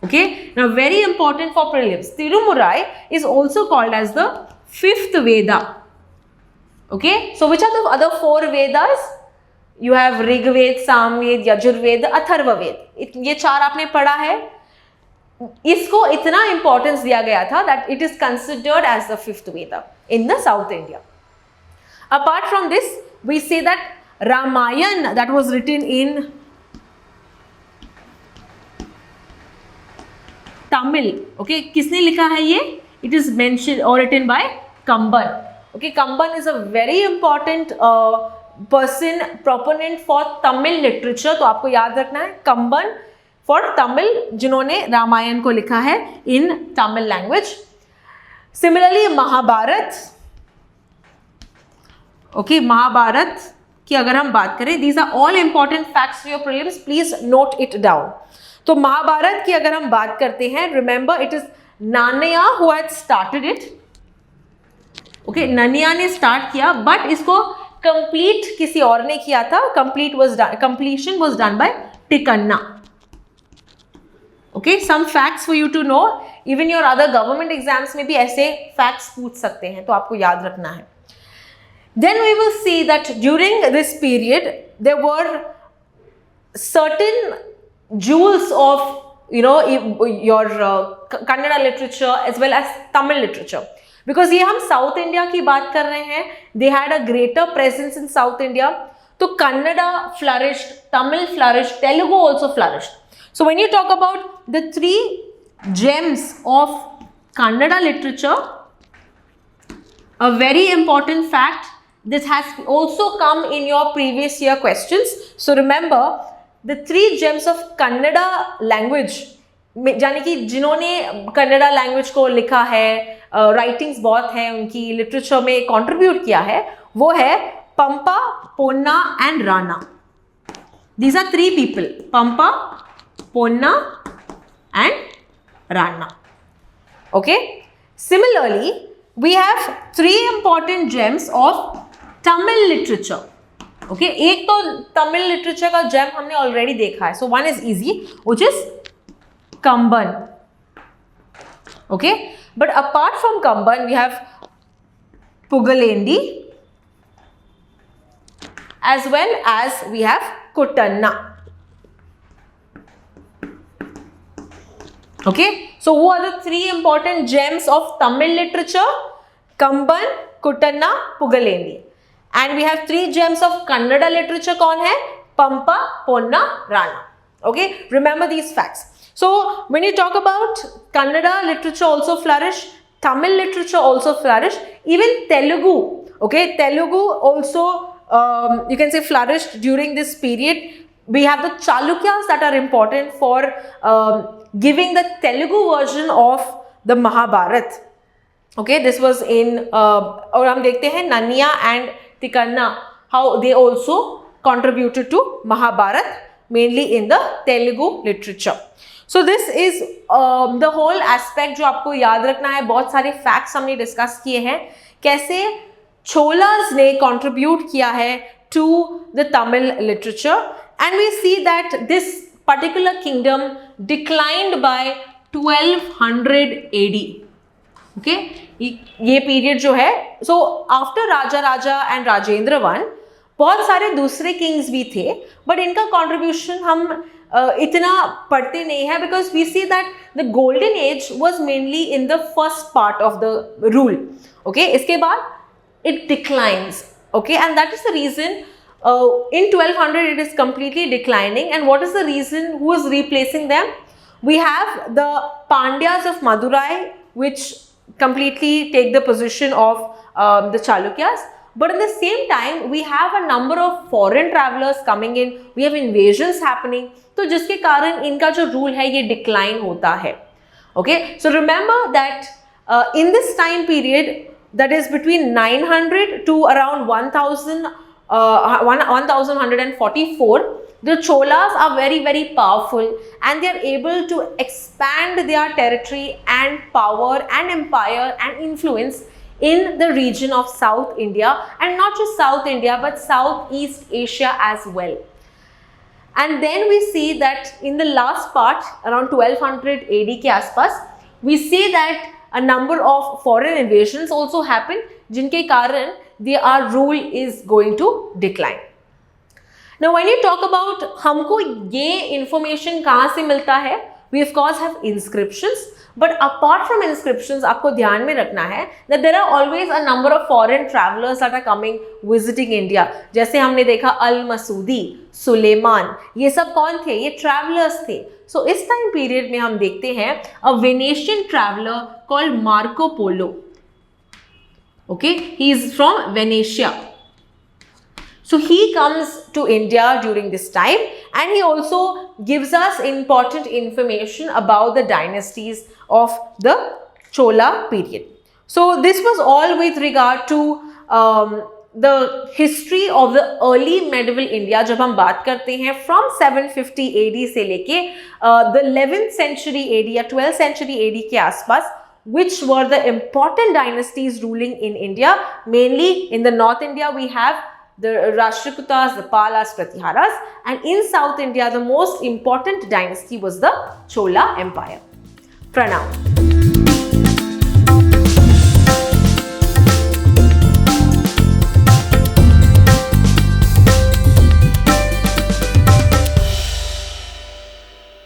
Okay, now very important for prelims, Tirumurai is also called as the fifth Veda. Okay, so which are the other four Vedas? You have Rigved, Samved, Yajurved, Atharvaved. ये चार आपने पढ़ा है. इसको इतना importance दिया गया था that it is considered as the fifth Veda in the South India. Apart from this, we say that Ramayana that was written in Tamil, okay, किसने लिखा है ये? It is mentioned or written by Kamban. Okay, Kamban is a very important person, proponent for Tamil literature. तो आपको याद रखना है Kamban for Tamil, जिन्होंने रामायण को लिखा है in Tamil language. Similarly, Mahabharat, okay, Mahabharat की अगर हम बात करें, these are all important facts for your prelims. Please note it down. तो महाभारत की अगर हम बात करते हैं, remember it is Nannaya who had started it. Okay, Nannaya ने स्टार्ट किया, बट इसको कंप्लीट किसी और ने किया था. Completion was done by Tikkana. Okay, some facts for you to know. Even your other government exams में भी ऐसे फैक्ट्स पूछ सकते हैं, तो आपको याद रखना है. Then we will see that during this period there were certain jewels of your Kannada literature as well as Tamil literature, because ये हम South India की बात कर रहे हैं. They had a greater presence in South India. तो Kannada flourished, Tamil flourished, Telugu also flourished. So when you talk about the three gems of Kannada literature, a very important fact, this has also come in your previous year questions. So remember, the three gems of Kannada language, यानी कि जिन्होंने Kannada language को लिखा है, writings बहुत हैं उनकी, literature में कंट्रीब्यूट किया है, वो है Pampa, Ponna and Ranna. These are three people, Pampa, Ponna and Ranna. Okay, similarly we have three important gems of Tamil literature. Okay, एक तो तमिल लिटरेचर का जेम हमने ऑलरेडी देखा है. So one is easy, which is Kamban. Okay, but apart from Kamban we have Pugalendi as well as we have Kutanna. Okay, so who are the three important gems of Tamil literature? Kamban, Kutanna, Pugalendi. And we have three gems of Kannada literature. कौन है? Pampa, Ponna, Rana. Okay, remember these facts. So when you talk about Kannada literature also flourished, Tamil literature also flourished, even Telugu. Okay, Telugu also you can say flourished during this period. We have the Chalukyas that are important for giving the Telugu version of the Mahabharat. Okay, this was in और हम देखते हैं Naniya and Tikanna how they also contributed to Mahabharat, mainly in the Telugu literature. So this is the whole aspect जो आपको याद रखना है. बहुत सारे facts हमने डिस्कस किए हैं कैसे छोलास ने contribute किया है to the Tamil literature, and we see that this particular kingdom declined by 1200 AD. Okay, ये पीरियड जो है, so after Raja and Rajendra one बहुत सारे दूसरे किंग्स भी थे, बट इनका कॉन्ट्रीब्यूशन हम इतना पढ़ते नहीं है, because we see that the golden age was mainly in the first part of the rule. Okay, इसके बाद it declines. Okay, and that is the reason in 1200 it is completely declining. And what is the reason? Who is replacing them? We have the Pandyas of Madurai, which completely take the position of the Chalukyas. But at the same time, we have a number of foreign travelers coming in. We have invasions happening. तो जिसके कारण इनका जो rule है ये decline होता है. Okay, so remember that in this time period, that is between 900 to around 1144, the Cholas are very, very powerful, and they are able to expand their territory and power and empire and influence in the region of South India, and not just South India but Southeast Asia as well. And then we see that in the last part around 1200 AD के आसपास we see that a number of foreign invasions also happen, जिनके कारण their rule is going to decline. Now when you talk about हमको ये information कहाँ से मिलता है, we of course have inscriptions, but apart from inscriptions आपको ध्यान में रखना है that there are always a number of foreign travelers that are coming visiting India. जैसे हमने देखा अल मसूदी, सुलेमान, ये सब कौन थे? ये travelers थे. So इस time period में हम देखते हैं a Venetian traveler called Marco Polo. Okay, he is from Venetia. So he comes to India during this time, and he also gives us important information about the dynasties of the Chola period. So this was all with regard to the history of the early medieval India. जब हम बात करते हैं from 750 AD से लेके the 11th century AD या 12th century AD के आसपास, which were the important dynasties ruling in India. Mainly in the North India we have the Rashtrakutas, the Palas, Pratiharas, and in South India the most important dynasty was the Chola Empire. Pranam.